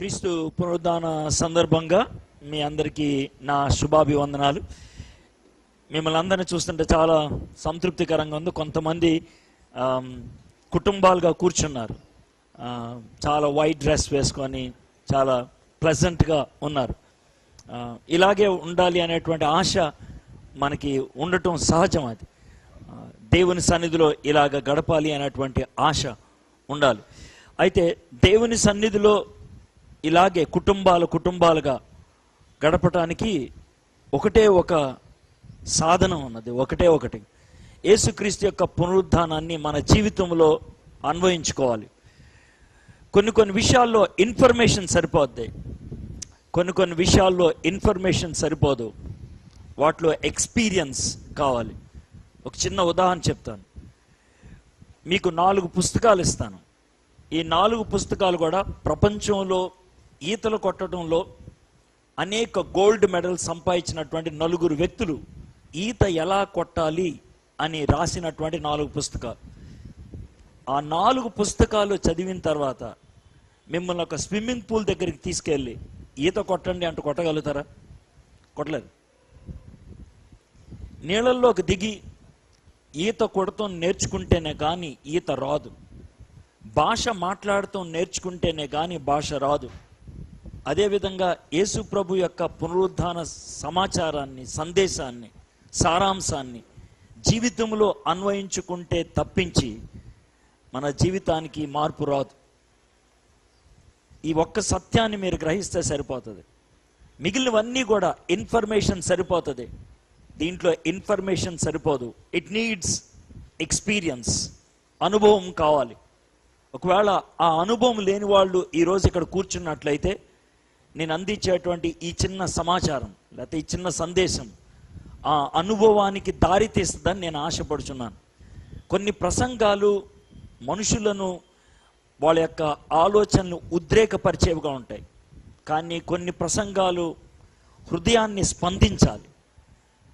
క్రీస్తు పునరుద్ధాన సందర్భంగా మీ అందరికీ నా శుభాభివందనాలు. మిమ్మల్ని అందరినీ చూస్తుంటే చాలా సంతృప్తికరంగా ఉంది. కొంతమంది కుటుంబాలుగా కూర్చున్నారు, చాలా వైట్ డ్రెస్ వేసుకొని చాలా ప్లెజెంట్గా ఉన్నారు. ఇలాగే ఉండాలి అనేటువంటి ఆశ మనకి ఉండటం సహజం. అది దేవుని సన్నిధిలో ఇలాగ గడపాలి అనేటువంటి ఆశ ఉండాలి. అయితే దేవుని సన్నిధిలో ఇలాగే కుటుంబాలుగా గడపటానికి ఒకటే ఒక సాధనం ఉన్నది, ఒకటి యేసుక్రీస్తు యొక్క పునరుద్ధానాన్ని మన జీవితంలో అన్వయించుకోవాలి. కొన్ని విషయాల్లో ఇన్ఫర్మేషన్ సరిపోద్ది, కొన్ని విషయాల్లో ఇన్ఫర్మేషన్ సరిపోదు, వాటిలో ఎక్స్పీరియన్స్ కావాలి. ఒక చిన్న ఉదాహరణ చెప్తాను. మీకు 4 పుస్తకాలు ఇస్తాను. ఈ 4 పుస్తకాలు కూడా ప్రపంచంలో ఈతలు కొట్టడంలో అనేక గోల్డ్ మెడల్ సంపాదించినటువంటి 4 వ్యక్తులు ఈత ఎలా కొట్టాలి అని రాసినటువంటి 4 పుస్తకాలు. ఆ 4 పుస్తకాలు చదివిన తర్వాత మిమ్మల్ని ఒక స్విమ్మింగ్ పూల్ దగ్గరికి తీసుకెళ్ళి ఈత కొట్టండి అంటూ కొట్టగలుగుతారా? కొట్టలేరు. నీళ్ళల్లోకి దిగి ఈత కొడతాం నేర్చుకుంటేనే కానీ ఈత రాదు. భాష మాట్లాడటం నేర్చుకుంటేనే కానీ భాష రాదు. అదేవిధంగా యేసు ప్రభు యొక్క పునరుద్ధాన సమాచారాన్ని, సందేశాన్ని, సారాంశాన్ని జీవితంలో అన్వయించుకుంటే తప్పించి మన జీవితానికి మార్పు రాదు. ఈ ఒక్క సత్యాన్ని మీరు గ్రహిస్తే సరిపోతుంది. మిగిలినవన్నీ కూడా ఇన్ఫర్మేషన్ సరిపోతుంది. దీంట్లో ఇన్ఫర్మేషన్ సరిపోదు. ఇట్ నీడ్స్ ఎక్స్పీరియన్స్, అనుభవం కావాలి. ఒకవేళ ఆ అనుభవం లేని వాళ్ళు ఈరోజు ఇక్కడ కూర్చున్నట్లయితే నేను అందించేటువంటి ఈ చిన్న సమాచారం లేకపోతే ఈ చిన్న సందేశం ఆ అనుభవానికి దారి తీస్తుందని నేను ఆశపడుచున్నాను. కొన్ని ప్రసంగాలు మనుషులను వాళ్ళ యొక్క ఆలోచనలు ఉద్రేకపరిచేవిగా ఉంటాయి, కానీ కొన్ని ప్రసంగాలు హృదయాన్ని స్పందించాలి.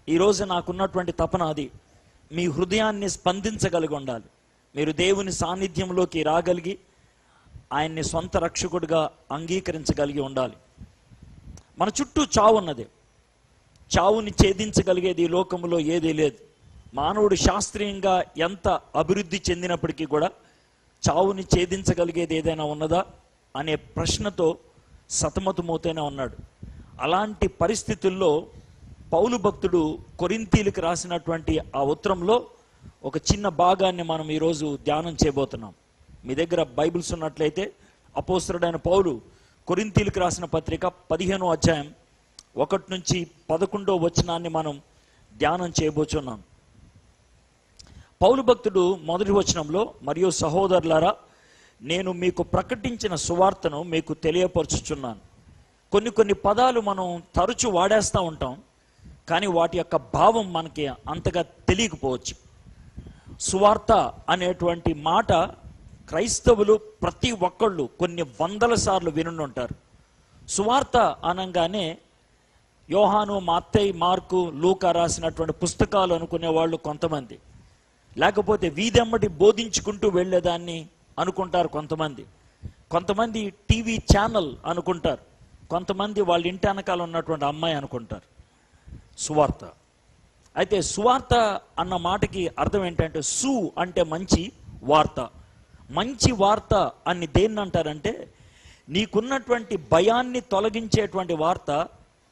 ఈరోజు నాకున్నటువంటి తపన అది. మీ హృదయాన్ని స్పందించగలిగి ఉండాలి. మీరు దేవుని సాన్నిధ్యంలోకి రాగలిగి ఆయన్ని సొంత రక్షకుడిగా అంగీకరించగలిగి ఉండాలి. మన చుట్టూ చావు ఉన్నది. చావుని ఛేదించగలిగేది ఈ లోకంలో ఏదీ లేదు. మానవుడు శాస్త్రీయంగా ఎంత అభివృద్ధి చెందినప్పటికీ కూడా చావుని ఛేదించగలిగేది ఏదైనా ఉన్నదా అనే ప్రశ్నతో సతమతమవుతూనే ఉన్నాడు. అలాంటి పరిస్థితుల్లో పౌలు భక్తుడు కొరింథీయులకు రాసినటువంటి ఆ ఉత్తరంలో ఒక చిన్న భాగాన్ని మనం ఈరోజు ధ్యానం చేయబోతున్నాం. మీ దగ్గర బైబిల్స్ ఉన్నట్లయితే అపోస్తలుడైన పౌలు కొరింథీయులకు రాసిన పత్రిక 15వ అధ్యాయం 1 నుంచి 11వ వచనాన్ని మనం ధ్యానం చేయబోతున్నాం. పౌలు భక్తుడు మొదటి వచనంలో, మరియు సహోదరులారా, నేను మీకు ప్రకటించిన సువార్తను మీకు తెలియపరచుచున్నాను. కొన్ని పదాలు మనం తరచు వాడేస్తూ ఉంటాం, కానీ వాటి యొక్క భావం మనకి అంతగా తెలియకపోవచ్చు. సువార్త అనేటువంటి మాట క్రైస్తవులు ప్రతి ఒక్కళ్ళు కొన్ని వందల సార్లు వినుంటారు. సువార్త అనగానే యోహాను, మత్తయి, మార్కు, లూకా రాసినటువంటి పుస్తకాలు అనుకునే వాళ్ళు కొంతమంది, లేకపోతే వీధెమ్మటి బోధించుకుంటూ వెళ్ళేదాన్ని అనుకుంటారు కొంతమంది టీవీ ఛానల్ అనుకుంటారు, కొంతమంది వాళ్ళ ఇంటి వెనకాల ఉన్నటువంటి అమ్మాయి అనుకుంటారు. సువార్త అయితే సువార్త అన్న మాటకి అర్థం ఏంటంటే సు అంటే మంచి వార్త. మంచి వార్త అని దేన్ని అంటారంటే నీకున్నటువంటి భయాన్ని తొలగించేటువంటి వార్త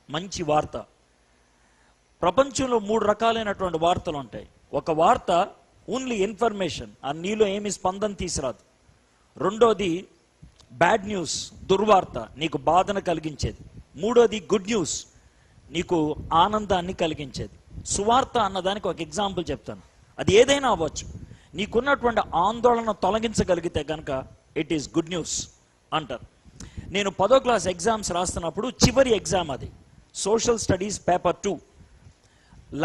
మంచి వార్త. ప్రపంచంలో 3 రకాలైనటువంటి వార్తలు ఉంటాయి. ఒక వార్త ఓన్లీ ఇన్ఫర్మేషన్, నీలో ఏమి స్పందన తీసుకురాదు. రెండోది బ్యాడ్ న్యూస్, దుర్వార్త, నీకు బాధను కలిగించేది. మూడోది గుడ్ న్యూస్, నీకు ఆనందాన్ని కలిగించేది. సువార్త అన్నదానికి ఒక ఎగ్జాంపుల్ చెప్తాను. అది ఏదైనా అవ్వచ్చు. నీకున్నటువంటి ఆందోళన తొలగించగలిగితే కనుక ఇట్ ఈస్ గుడ్ న్యూస్ అంటారు. నేను 10వ క్లాస్ ఎగ్జామ్స్ రాస్తున్నప్పుడు చివరి ఎగ్జామ్ అది, social studies paper 2.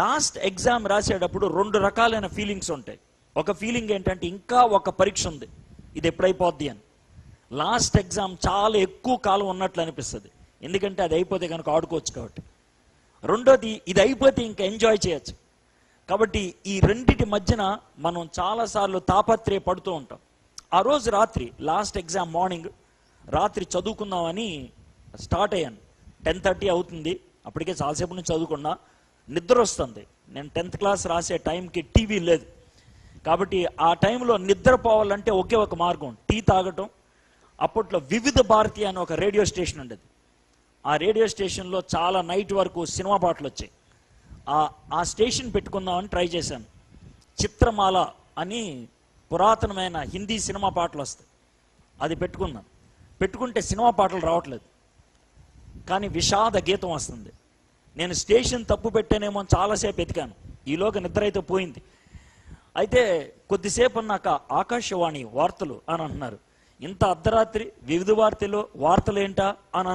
Last exam రాసేటప్పుడు 2 రకాలైన ఫీలింగ్స్ ఉంటాయి. ఒక ఫీలింగ్ ఏంటంటే ఇంకా ఒక పరీక్ష ఉంది, ఇది ఎప్పుడైపోద్ది అని. లాస్ట్ ఎగ్జామ్ చాలా ఎక్కువ కాలం ఉన్నట్లు అనిపిస్తుంది, ఎందుకంటే అది అయిపోతే కనుక ఆడుకోవచ్చు కాబట్టి. రెండోది ఇది అయిపోతే ఇంకా ఎంజాయ్ చేయొచ్చు. కాబట్టి ఈ రెండిటి మధ్యన మనం చాలాసార్లు తాపత్రయ పడుతూ ఉంటాం. ఆ రోజు రాత్రి లాస్ట్ ఎగ్జామ్ మార్నింగ్ రాత్రి చదువుకుందామని స్టార్ట్ అయ్యాను. 10:30 అవుతుంది, అప్పటికే చాలాసేపు నుంచి చదువుకున్నా, నిద్ర వస్తుంది. నేను 10th క్లాస్ రాసే టైంకి టీవీ లేదు, కాబట్టి ఆ టైంలో నిద్రపోవాలంటే ఒకే ఒక మార్గం టీ తాగటం. అప్పట్లో వివిధ భారతి అని ఒక రేడియో స్టేషన్ ఉండేది. ఆ రేడియో స్టేషన్లో చాలా నైట్ వరకు సినిమా పాటలు వచ్చాయి. ఆ స్టేషన్ పెట్టుకుందామని ట్రై చేశాను. చిత్రమాల అని పురాతనమైన హిందీ సినిమా పాటలు వస్తాయి, అది పెట్టుకున్నాను. పెట్టుకుంటే సినిమా పాటలు రావట్లేదు, కానీ విషాద గీతం వస్తుంది. నేను స్టేషన్ తప్పు పెట్టానేమో అని చాలాసేపు ఎతికాను, ఈలోగా నిద్ర అయితే పోయింది. అయితే కొద్దిసేపు అన్నాక ఆకాశవాణి వార్తలు అని అంటున్నారు. ఇంత అర్ధరాత్రి వివిధ వార్తలు వార్తలు ఏంటా అని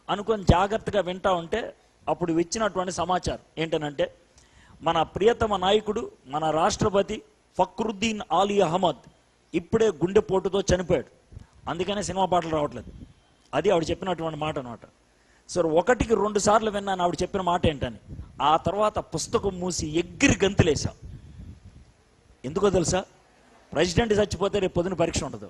అనుకొని జాగ్రత్తగా వింటా ఉంటే అప్పుడు ఇచ్చినటువంటి సమాచారం ఏంటనంటే, మన ప్రియతమ నాయకుడు, మన రాష్ట్రపతి ఫక్రుద్దీన్ ఆలీ అహ్మద్ ఇప్పుడే గుండెపోటుతో చనిపోయాడు, అందుకనే సినిమా పాటలు రావట్లేదు. అది ఆవిడ చెప్పినటువంటి మాట అనమాట. సో 1కి 2 సార్లు విన్నాను ఆవిడ చెప్పిన మాట ఏంటని. ఆ తర్వాత పుస్తకం మూసి ఎగిరి గంతులేసా. ఎందుకో తెలుసా? ప్రెసిడెంట్ చచ్చిపోతే రేపు పొద్దున పరీక్ష ఉండదు.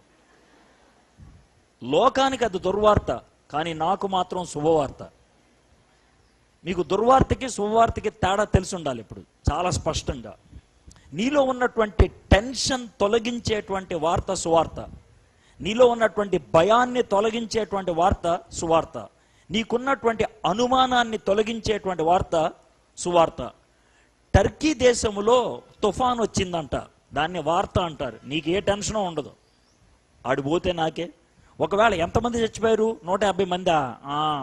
లోకానికి అది దుర్వార్త, కానీ నాకు మాత్రం శుభవార్త. మీకు దుర్వార్తకి శుభవార్తకి తేడా తెలిసి ఉండాలి ఇప్పుడు చాలా స్పష్టంగా. నీలో ఉన్నటువంటి టెన్షన్ తొలగించేటువంటి వార్త సువార్త, నీలో ఉన్నటువంటి భయాన్ని తొలగించేటువంటి వార్త సువార్త, నీకున్నటువంటి అనుమానాన్ని తొలగించేటువంటి వార్త సువార్త. టర్కీ దేశంలో తుఫాన్ వచ్చిందంట, దాన్ని వార్త అంటారు. నీకు ఏ టెన్షనో ఉండదు, ఆడిపోతే నాకే. ఒకవేళ ఎంతమంది చచ్చిపోయారు? 150 మందా?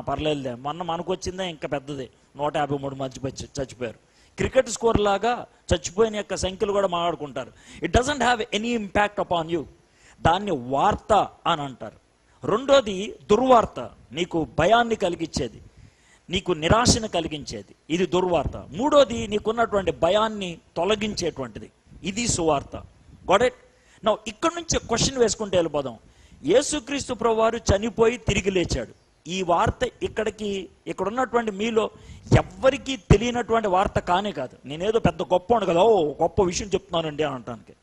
పర్లేదులే, మొన్న మనకు వచ్చిందే ఇంకా పెద్దది, 153 మంది చచ్చిపోయారు. క్రికెట్ స్కోర్ లాగా చచ్చిపోయిన యొక్క సంఖ్యలు కూడా మాట్లాడుకుంటారు. It doesn't have any impact upon you, దాన్ని వార్త అని అంటారు. రెండోది దుర్వార్త, నీకు భయాన్ని కలిగించేది, నీకు నిరాశను కలిగించేది, ఇది దుర్వార్త. మూడోది నీకున్నటువంటి భయాన్ని తొలగించేటువంటిది, ఇది సువార్త. Got it? నౌ ఇక్కడ నుంచి క్వశ్చన్ వేసుకుంటే వెళ్ళిపోదాం. యేసుక్రీస్తు ప్రభువారు చనిపోయి తిరిగి లేచాడు. ఈ వార్త ఇక్కడ ఉన్నటువంటి మీలో ఎవ్వరికీ తెలియనటువంటి వార్త కానే కాదు. నేనేదో పెద్ద గొప్ప కదా, గొప్ప విషయం చెప్తున్నానండి అని అనటానికి.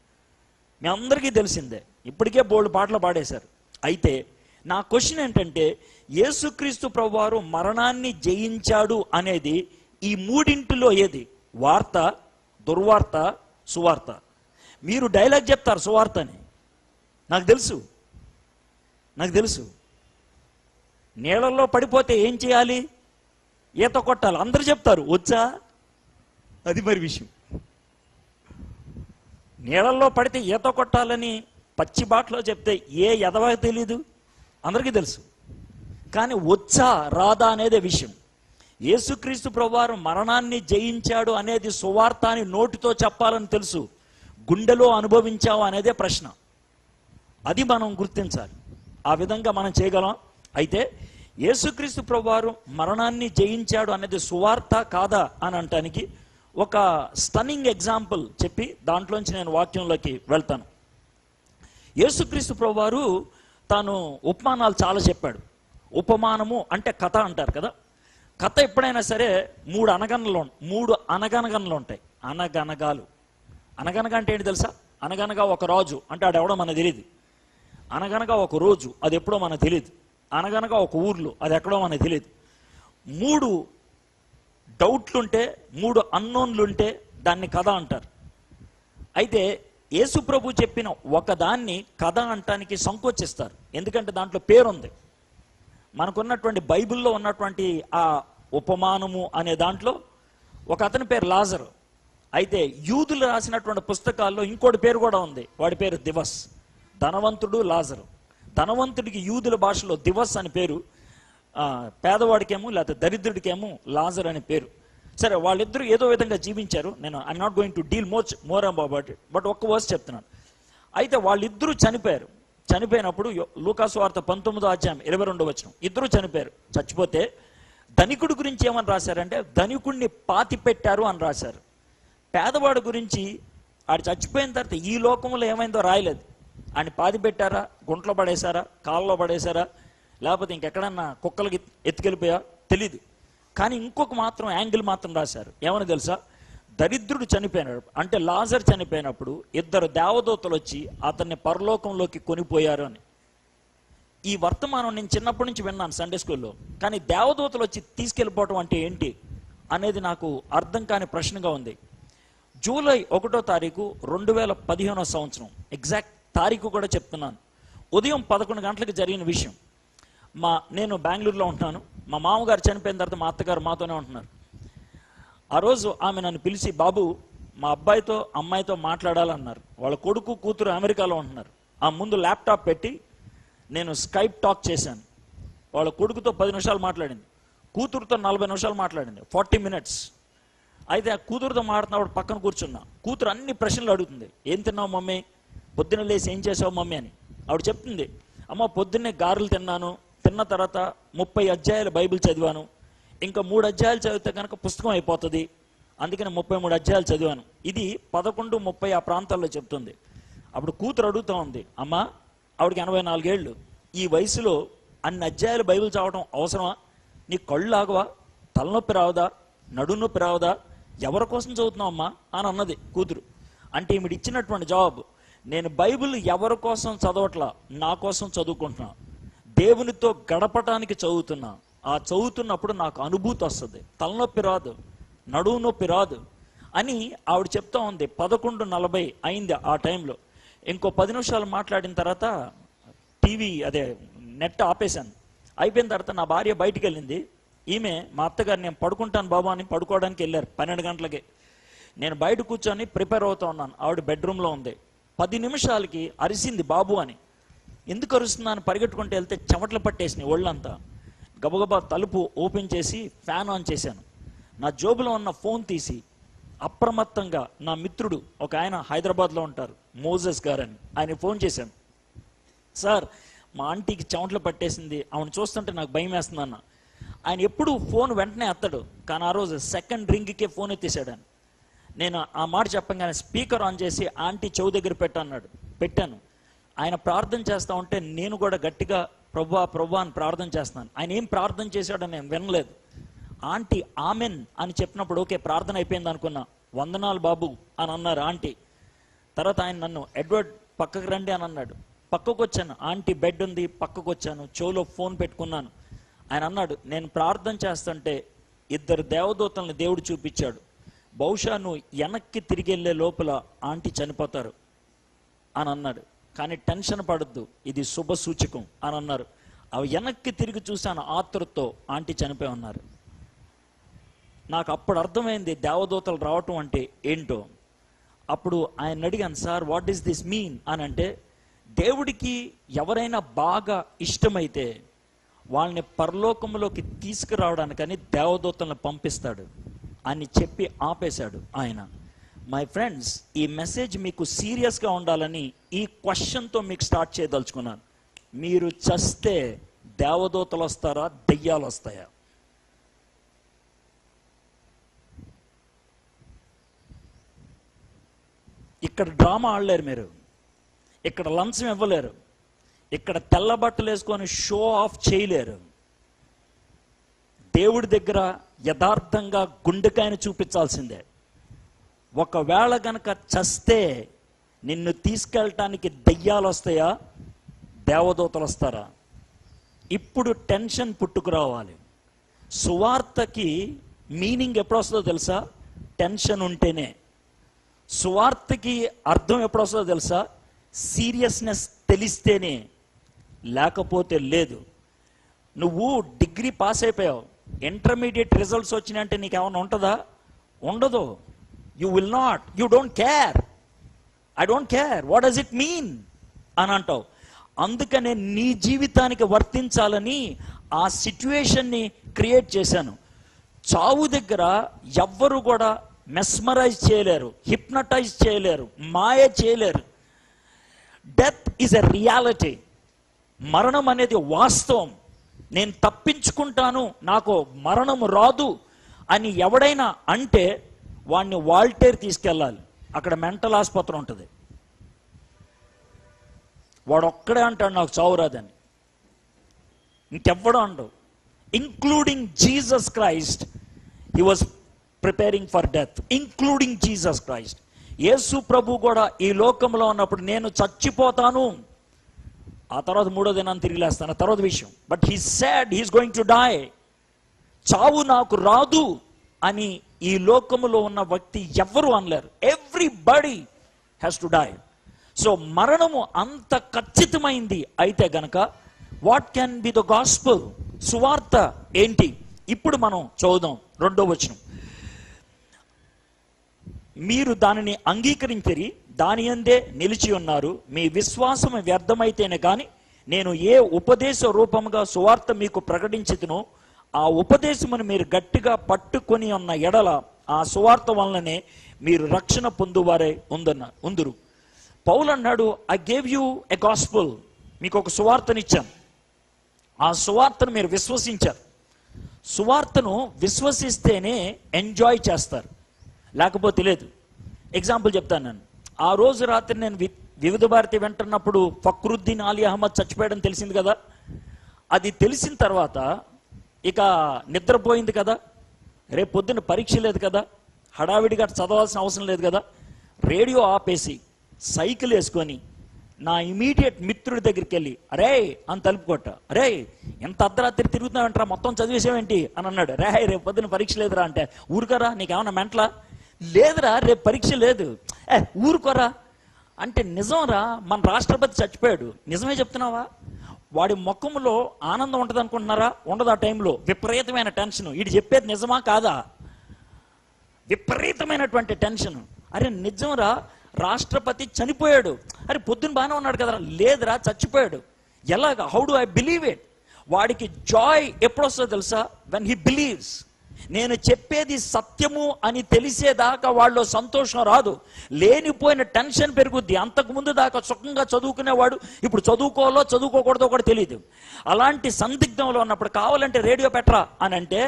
మీ అందరికీ తెలిసిందే, ఇప్పటికే బోల్డ్ పాటలు పాడేశారు. అయితే నా క్వశ్చన్ ఏంటంటే, యేసుక్రీస్తు ప్రభువారు మరణాన్ని జయించాడు అనేది ఈ మూడింటిలో ఏది? వార్త, దుర్వార్త, సువార్త. మీరు డైలాగ్ చెప్తారు సువార్త అని, నాకు తెలుసు. నీళ్ళల్లో పడిపోతే ఏం చేయాలి? ఈత కొట్టాలి, అందరూ చెప్తారు. వచ్చా? అది మరి విషయం. నీళ్ళల్లో పడితే ఈత కొట్టాలని పచ్చి బాటలో చెప్తే ఏ ఎదవా తెలీదు, అందరికీ తెలుసు. కానీ వచ్చా రాదా అనేదే విషయం. యేసుక్రీస్తు ప్రభువారు మరణాన్ని జయించాడు అనేది సువార్త అని నోటితో చెప్పాలని తెలుసు, గుండెలో అనుభవించావు అనేదే ప్రశ్న. అది మనం గుర్తించాలి. ఆ విధంగా మనం చేయగలం. అయితే యేసుక్రీస్తు ప్రభువారు మరణాన్ని జయించాడు అనేది సువార్త కాదా అని అనటానికి ఒక స్టన్నింగ్ ఎగ్జాంపుల్ చెప్పి దాంట్లోంచి నేను వాక్యంలోకి వెళ్తాను. యేసుక్రీస్తు ప్రభువారు తాను ఉపమానాలు చాలా చెప్పాడు. ఉపమానము అంటే కథ అంటారు కదా. కథ ఎప్పుడైనా సరే 3 అనగనగలు ఉంటాయి. అనగనగాలు. అనగనగా అంటే ఏంటి తెలుసా? అనగనగా ఒక రాజు అంటే ఆడెవడో మనకు తెలియదు. అనగనగా ఒక రోజు, అది ఎప్పుడో మనకు తెలియదు. అనగనగా ఒక ఊర్లో, అది ఎక్కడో మనకు తెలియదు. 3 డౌట్లుంటే, 3 అన్నోన్లుంటే దాన్ని కథ అంటారు. అయితే యేసు ప్రభు చెప్పిన ఒకదాన్ని కథ అంటానికి సంకోచిస్తారు, ఎందుకంటే దాంట్లో పేరుంది. మనకున్నటువంటి బైబిల్లో ఉన్నటువంటి ఆ ఉపమానము అనే దాంట్లో ఒక అతని పేరు లాజరు. అయితే యూదులు రాసినటువంటి పుస్తకాల్లో ఇంకోటి పేరు కూడా ఉంది, వాడి పేరు దివస్. ధనవంతుడు లాజరు. ధనవంతుడికి యూదుల భాషలో దివస్ అని పేరు, పేదవాడికేమో లేకపోతే దరిద్రుడికేమో లాజర్ అని పేరు. సరే, వాళ్ళిద్దరూ ఏదో విధంగా జీవించారు. నేను I'm not going to deal more about it, but ఒక్క వర్స్ చెప్తున్నాను. అయితే వాళ్ళిద్దరూ చనిపోయారు. చనిపోయినప్పుడు లూకాసు వార్త 19వ అధ్యాయం 22వ వచనం, ఇద్దరు చనిపోయారు. చచ్చిపోతే ధనికుడి గురించి ఏమని రాశారంటే, ధనికుడిని పాతి పెట్టారు అని రాశారు. పేదవాడి గురించి ఆడు చచ్చిపోయిన తర్వాత ఈ లోకంలో ఏమైందో రాయలేదు. ఆయన పాతి పెట్టారా, గుంట్లో పడేశారా, కాళ్ళలో పడేశారా, లేకపోతే ఇంకెక్కడన్నా కుక్కలకి ఎత్తుకెళ్ళిపోయా తెలీదు. కానీ ఇంకొక మాత్రం యాంగిల్ మాత్రం రాశారు. ఏమని తెలుసా? దరిద్రుడు చనిపోయినాడు అంటే లాజర్ చనిపోయినప్పుడు 2 దేవదూతలు వచ్చి అతన్ని పరలోకంలోకి కొనిపోయారు అని. ఈ వర్తమానం నేను చిన్నప్పటి నుంచి విన్నాను సండే స్కూల్లో, కానీ దేవదూతలు వచ్చి తీసుకెళ్ళిపోవటం అంటే ఏంటి అనేది నాకు అర్థం కాని ప్రశ్నగా ఉంది. జూలై 1వ తారీఖు 2015 సంవత్సరం, ఎగ్జాక్ట్ తారీఖు కూడా చెప్తున్నాను. ఉదయం 11 గంటలకు జరిగిన విషయం. నేను బెంగళూరులో ఉంటున్నాను. మా మామగారు చనిపోయిన తర్వాత మా అత్తగారు మాతోనే ఉంటున్నారు. ఆ రోజు ఆమె నన్ను పిలిచి, బాబు మా అబ్బాయితో అమ్మాయితో మాట్లాడాలన్నారు. వాళ్ళ కొడుకు కూతురు అమెరికాలో ఉంటున్నారు. ఆ ముందు ల్యాప్టాప్ పెట్టి నేను స్కైప్ టాక్ చేశాను. వాళ్ళ కొడుకుతో 10 నిమిషాలు మాట్లాడింది, కూతురుతో 40 నిమిషాలు మాట్లాడింది, 40 మినిట్స్. అయితే ఆ కూతురుతో మాట్లాడినప్పుడు పక్కన కూర్చున్నా. కూతురు అన్ని ప్రశ్నలు అడుగుతుంది. ఏం తిన్నావు మమ్మీ, పొద్దున్న లేసి ఏం చేసావు మమ్మీ అని. ఆవిడ చెప్తుంది, అమ్మ పొద్దున్నే గారెలు తిన్నాను, తిన్న తర్వాత 30 అధ్యాయాలు బైబిల్ చదివాను, ఇంకా 3 అధ్యాయాలు చదివితే కనుక పుస్తకం అయిపోతుంది, అందుకని 33 అధ్యాయాలు చదివాను. ఇది 11:30 ఆ ప్రాంతాల్లో చెప్తుంది. అప్పుడు కూతురు అడుగుతూ ఉంది, అమ్మ ఆవిడకి 84 ఏళ్ళు, ఈ వయసులో అన్ని అధ్యాయాలు బైబిల్ చదవడం అవసరమా? నీ కళ్ళు ఆగవా, తలనొప్పి రావదా, నడు నొప్పి రావదా, ఎవరి కోసం చదువుతున్నావు అమ్మా అని అన్నది కూతురు. అంటే ఈమెడు ఇచ్చినటువంటి జవాబు, నేను బైబిల్ ఎవరి కోసం చదవట్లా, నా కోసం చదువుకుంటున్నా, దేవునితో గడపటానికి చదువుతున్నా. ఆ చదువుతున్నప్పుడు నాకు అనుభూతి వస్తుంది, తలనొప్పి రాదు, నడువు నొప్పి రాదు అని ఆవిడ చెప్తా ఉంది. 11:40 అయింది ఆ టైంలో. ఇంకో 10 నిమిషాలు మాట్లాడిన తర్వాత నెట్ ఆపేశాను. అయిపోయిన తర్వాత నా భార్య బయటికి వెళ్ళింది. ఈమె మా అత్తగారు నేను పడుకుంటాను బాబా అని పడుకోవడానికి వెళ్ళారు 12 గంటలకి. నేను బయట కూర్చొని ప్రిపేర్ అవుతూ ఉన్నాను. ఆవిడ బెడ్రూమ్లో ఉంది. 10 నిమిషాలకి అరిసింది బాబు అని. ఎందుకు అరుస్తుందా అని పరిగెట్టుకుంటూ వెళ్తే చెమటలు పట్టేసినాయి ఒళ్ళంతా. గబగబా తలుపు ఓపెన్ చేసి ఫ్యాన్ ఆన్ చేశాను. నా జోబులో ఉన్న ఫోన్ తీసి అప్రమత్తంగా నా మిత్రుడు ఒక ఆయన హైదరాబాద్లో ఉంటారు, మోజెస్ గారని, ఆయన ఫోన్ చేశాను. సార్ మా ఆంటీకి చెమటలు పట్టేసింది, ఆవిడ చూస్తుంటే నాకు భయం వేస్తుంది అన్న. ఆయన ఎప్పుడు ఫోన్ వెంటనే ఎత్తడు, కానీ ఆ రోజు సెకండ్ రింగ్కే ఫోన్ ఎత్తేసాడు. నేను ఆ మాట చెప్పగానే స్పీకర్ ఆన్ చేసి ఆంటీ చెవు దగ్గర పెట్టాను. ఆయన ప్రార్థన చేస్తూ ఉంటే నేను కూడా గట్టిగా ప్రభువా ప్రభువా అని ప్రార్థన చేస్తున్నాను. ఆయన ఏం ప్రార్థన చేశాడని నేను వినలేదు. ఆంటీ ఆమెన్ అని చెప్పినప్పుడు ఓకే ప్రార్థన అయిపోయింది అనుకున్నా. వందనాలు బాబు అని అన్నారు ఆంటీ. తర్వాత ఆయన నన్ను ఎడ్వర్డ్ పక్కకు రండి అని అన్నాడు. పక్కకు వచ్చాను, ఆంటీ బెడ్ ఉంది, పక్కకు వచ్చాను, చెవులో ఫోన్ పెట్టుకున్నాను. ఆయన అన్నాడు, నేను ప్రార్థన చేస్తుంటే 2 దేవదూతల్ని దేవుడు చూపించాడు, బహుశా నువ్వు వెనక్కి తిరిగి వెళ్ళే లోపల ఆంటీ చనిపోతారు అని అన్నాడు. కానీ టెన్షన్ పడద్దు, ఇది శుభ సూచకం అని అన్నారు. అవి వెనక్కి తిరిగి చూశాను, ఆతృతతో ఆంటీ చనిపోయి ఉన్నారు. నాకు అప్పుడు అర్థమైంది దేవదూతలు రావటం అంటే ఏంటో. అప్పుడు ఆయన అడిగాను, sir what is this mean అని. అంటే దేవుడికి ఎవరైనా బాగా ఇష్టమైతే వాళ్ళని పరలోకంలోకి తీసుకురావడానికని దేవదూతలను పంపిస్తాడు అని చెప్పి ఆపేశాడు ఆయన. మై ఫ్రెండ్స్, ఈ మెసేజ్ మీకు సీరియస్గా ఉండాలని ఈ క్వశ్చన్తో మీకు స్టార్ట్ చేయదలుచుకున్నాను. మీరు చస్తే దేవదూతలు వస్తారా, దెయ్యాలు వస్తాయా? ఇక్కడ డ్రామా ఆడలేరు మీరు, ఇక్కడ లంచం ఇవ్వలేరు, ఇక్కడ తెల్ల బట్టలు వేసుకొని షో ఆఫ్ చేయలేరు. దేవుడి దగ్గర యథార్థంగా గుండెకాయను చూపించాల్సిందే. ఒకవేళ గనక చస్తే నిన్ను తీసుకెళ్ళటానికి దెయ్యాలు వస్తాయా, దేవదూతలు వస్తారా? ఇప్పుడు టెన్షన్ పుట్టుకురావాలి. సువార్తకి మీనింగ్ ఎప్పుడు వస్తుందో తెలుసా? టెన్షన్ ఉంటేనే. సువార్తకి అర్థం ఎప్పుడు వస్తుందో తెలుసా? సీరియస్నెస్ తెలిస్తేనే, లేకపోతే లేదు. నువ్వు డిగ్రీ పాస్ అయిపోయావు, ఇంటర్మీడియట్ రిజల్ట్స్ వచ్చినాయంటే నీకేమన్నా ఉంటుందా? ఉండదు. You will not, you don't care, I don't care, what does it mean అని అంటావు. అందుకనే నీ జీవితానికి వర్తించాలని ఆ సిచ్యువేషన్ని క్రియేట్ చేశాను. చావు దగ్గర ఎవ్వరు కూడా మెస్మరైజ్ చేయలేరు, హిప్నటైజ్ చేయలేరు, మాయ చేయలేరు. Death is a reality. మరణం అనేది వాస్తవం. నేను తప్పించుకుంటాను, నాకు మరణం రాదు అని ఎవడైనా అంటే వాడిని వాల్టేర్ తీసుకెళ్ళాలి. అక్కడ మెంటల్ ఆసుపత్రి ఉంటుంది. వాడు ఒక్కడే అంటాడు నాకు చావు రాదని, ఇంకెవ్వడో అండవు. Including Jesus Christ, he was preparing for death, including Jesus Christ. యేసు ప్రభు కూడా ఈ లోకంలో ఉన్నప్పుడు నేను చచ్చిపోతాను ఆ తర్వాత మూడో దినాన్ని తిరిగి లేస్తాను, తర్వాత విషయం. But he said he's going to die. చావు నాకు రాదు అని ఈ లోకములో ఉన్న వ్యక్తి ఎవ్వరూ అనలేరు. Everybody has to die. So మరణము అంత ఖచ్చితమైంది అయితే గనక what can be the gospel? సువార్త ఏంటి? ఇప్పుడు మనం చదువుదాం 2వ వచనం. మీరు దానిని అంగీకరించిరి, దాని యందే నిలిచి ఉన్నారు. మీ విశ్వాసం వ్యర్థమైతేనే కానీ నేను ఏ ఉపదేశ రూపముగా సువార్త మీకు ప్రకటించుదునో ఆ ఉపదేశమును మీరు గట్టిగా పట్టుకొని ఉన్న ఎడల ఆ సువార్త వలననే మీరు రక్షణ పొందువారే ఉందురు. పౌలు అన్నాడు, I gave you a gospel. మీకు ఒక సువార్తనిచ్చాను, ఆ సువార్తను మీరు విశ్వసించారు. సువార్తను విశ్వసిస్తేనే ఎంజాయ్ చేస్తారు, లేకపోతే లేదు. ఎగ్జాంపుల్ చెప్తాను. నేను ఆ రోజు రాత్రి నేను వివిధ భారతి వింటున్నప్పుడు ఫక్రుద్దీన్ అలీ అహ్మద్ చచ్చిపోయాడని తెలిసింది కదా. అది తెలిసిన తర్వాత ఇక నిద్రపోయింది కదా, రేపు పొద్దున్న పరీక్ష లేదు కదా, హడావిడిగా చదవాల్సిన అవసరం లేదు కదా. రేడియో ఆపేసి సైకిల్ వేసుకొని నా ఇమీడియట్ మిత్రుడి దగ్గరికి వెళ్ళి, అరే అని తలుపు కొట్ట, అరే ఎంత అర్ధరాత్రి తిరుగుతున్నావంటరా, మొత్తం చదివేసావేంటి అని అన్నాడు. రేపు పొద్దున్న పరీక్ష లేదురా అంటే, ఊరుకోరా నీకేమన్నా మెంటలా? లేదురా రేపు పరీక్ష లేదు. ఊరుకోరా అంటే, నిజంరా మన రాష్ట్రపతి చచ్చిపోయాడు, నిజమే చెప్తున్నావా? వాడి ముఖంలో ఆనందం ఉంటుంది అనుకుంటున్నారా? ఉండదు. ఆ టైంలో విపరీతమైన టెన్షన్. వీడు చెప్పేది నిజమా కాదా? విపరీతమైనటువంటి టెన్షన్. అరే నిజంరా రాష్ట్రపతి చనిపోయాడు. అరే పొద్దున్న బాగానే ఉన్నాడు కదరా. లేదురా చచ్చిపోయాడు. ఎలాగా? How do I believe it? వాడికి జాయ్ ఎప్పుడొస్తుందో తెలుసా? When he believes. నేను చెప్పేది సత్యము అని తెలిసేదాకా వాళ్ళు సంతోషం రాదు, లేనిపోయిన టెన్షన్ పెరుగుద్ది. అంతకుముందు దాకా సుఖంగా చదువుకునేవాడు ఇప్పుడు చదువుకోవాలో చదువుకోకూడదో కూడా తెలియదు. అలాంటి సందిగ్ధంలో ఉన్నప్పుడు కావాలంటే రేడియో పెట్టరా అని అంటే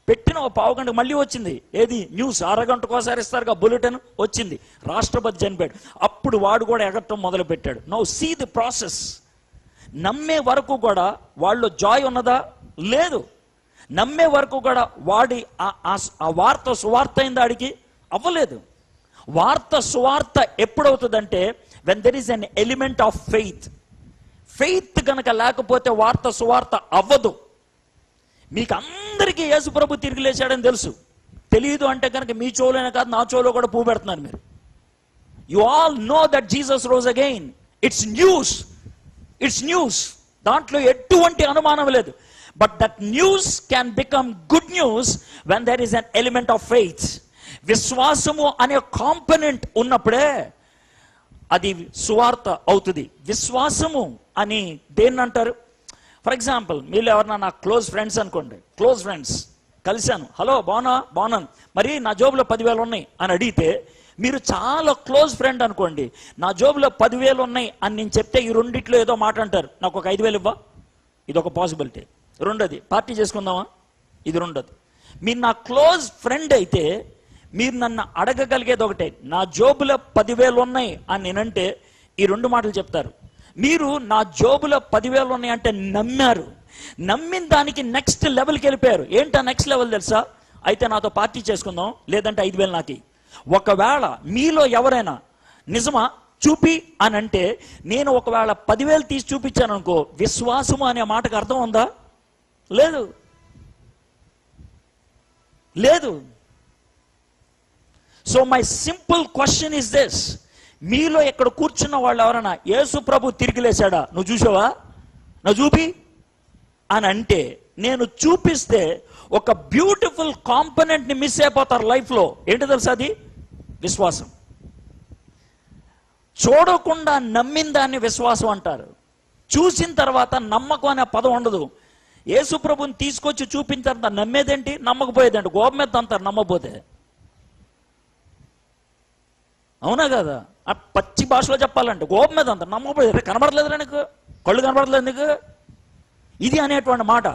పెట్టిన ఒక పావు గంటకు మళ్ళీ వచ్చింది. ఏది? న్యూస్. అరగంటకోసారి ఇస్తారుగా బులెటిన్. వచ్చింది, రాష్ట్రపతి చనిపోయాడు. అప్పుడు వాడు కూడా ఎగరటం మొదలు పెట్టాడు. Now see the process. నమ్మే వరకు కూడా వాళ్ళు జాయ్ ఉన్నదా? లేదు. నమ్మే వరకు కూడా వాడి ఆ వార్త సువార్త అయింది ఆడికి? అవ్వలేదు. వార్త సువార్త ఎప్పుడవుతుందంటే when there is an element of faith. Faith గనక లేకపోతే వార్త సువార్త అవ్వదు. మీకు అందరికీ యేసుప్రభు తిరిగి లేచాడని తెలుసు. తెలియదు అంటే కనుక మీ చెవులోనే కాదు నా చెవులో కూడా పువ్వు పెడుతున్నారు మీరు. You all know that Jesus rose again. It's news. It's news. దాంట్లో ఎటువంటి అనుమానం లేదు. But that news can become good news when there is an element of faith. విశ్వాసము అనే కాంపోనెంట్ ఉన్నప్పుడే అది సువార్త అవుతుంది. విశ్వాసము అని దేన్ని అంటారు? ఫర్ ఎగ్జాంపుల్, మీరు ఎవరన్నా నా క్లోజ్ ఫ్రెండ్స్ అనుకోండి. క్లోజ్ ఫ్రెండ్స్ కలిశాను, హలో బాగున్నాను, మరి నా జోబులో 10,000 ఉన్నాయి అని అడిగితే, మీరు చాలా క్లోజ్ ఫ్రెండ్ అనుకోండి, నా జోబులో 10,000 ఉన్నాయి అని నేను చెప్తే ఈ రెండిట్లో ఏదో మాట అంటారు, నాకు ఒక 5,000 ఇవ్వా? ఇది ఒక పాసిబిలిటీ. రెండోది, పార్టీ చేసుకుందామా? ఇది రెండోది. మీరు నా క్లోజ్ ఫ్రెండ్ అయితే మీరు నన్ను అడగగలిగేది ఒకటే, నా జోబులో 10,000 ఉన్నాయి అని నేనంటే ఈ రెండు మాటలు చెప్తారు. మీరు నా జోబులో 10,000 ఉన్నాయి అంటే నమ్మారు. నమ్మిన దానికి నెక్స్ట్ లెవెల్కి వెళ్ళిపోయారు. ఏంటా నెక్స్ట్ లెవెల్ తెలుసా? అయితే నాతో పార్టీ చేసుకుందాం, లేదంటే 5,000 నాకు. ఒకవేళ మీలో ఎవరైనా నిజమా చూపి అని అంటే, నేను ఒకవేళ 10,000 తీసి చూపించాను అనుకో, విశ్వాసము అనే మాటకు అర్థం ఉందా? లేదు. లేదు. So my simple question is this. మీలో ఇక్కడ కూర్చున్న వాళ్ళు ఎవరైనా యేసు ప్రభు తిరిగి లేచాడా నువ్వు చూసావా? నువ్వు చూపి అని అంటే, నేను చూపిస్తే ఒక బ్యూటిఫుల్ కాంపోనెంట్ ని మిస్ అయిపోతారు లైఫ్లో. ఏంటో తెలుసా? అది విశ్వాసం. చూడకుండా నమ్మిన దాన్ని విశ్వాసం అంటారు. చూసిన తర్వాత నమ్మకం అనే పదం ఉండదు. యేసు ప్రభుని తీసుకొచ్చి చూపించారంట, నమ్మేదేంటి? నమ్మకపోయేదేంటి? గోపం మీద అంటారు నమ్మకపోతే. అవునా కదా? ఆ పచ్చి భాషలో చెప్పాలంటే గోపం మీద అంటారు, నమ్మకపోతే. కనబడలేదు నీకు, కళ్ళు కనబడలేదు నీకు, ఇది అనేటువంటి మాట.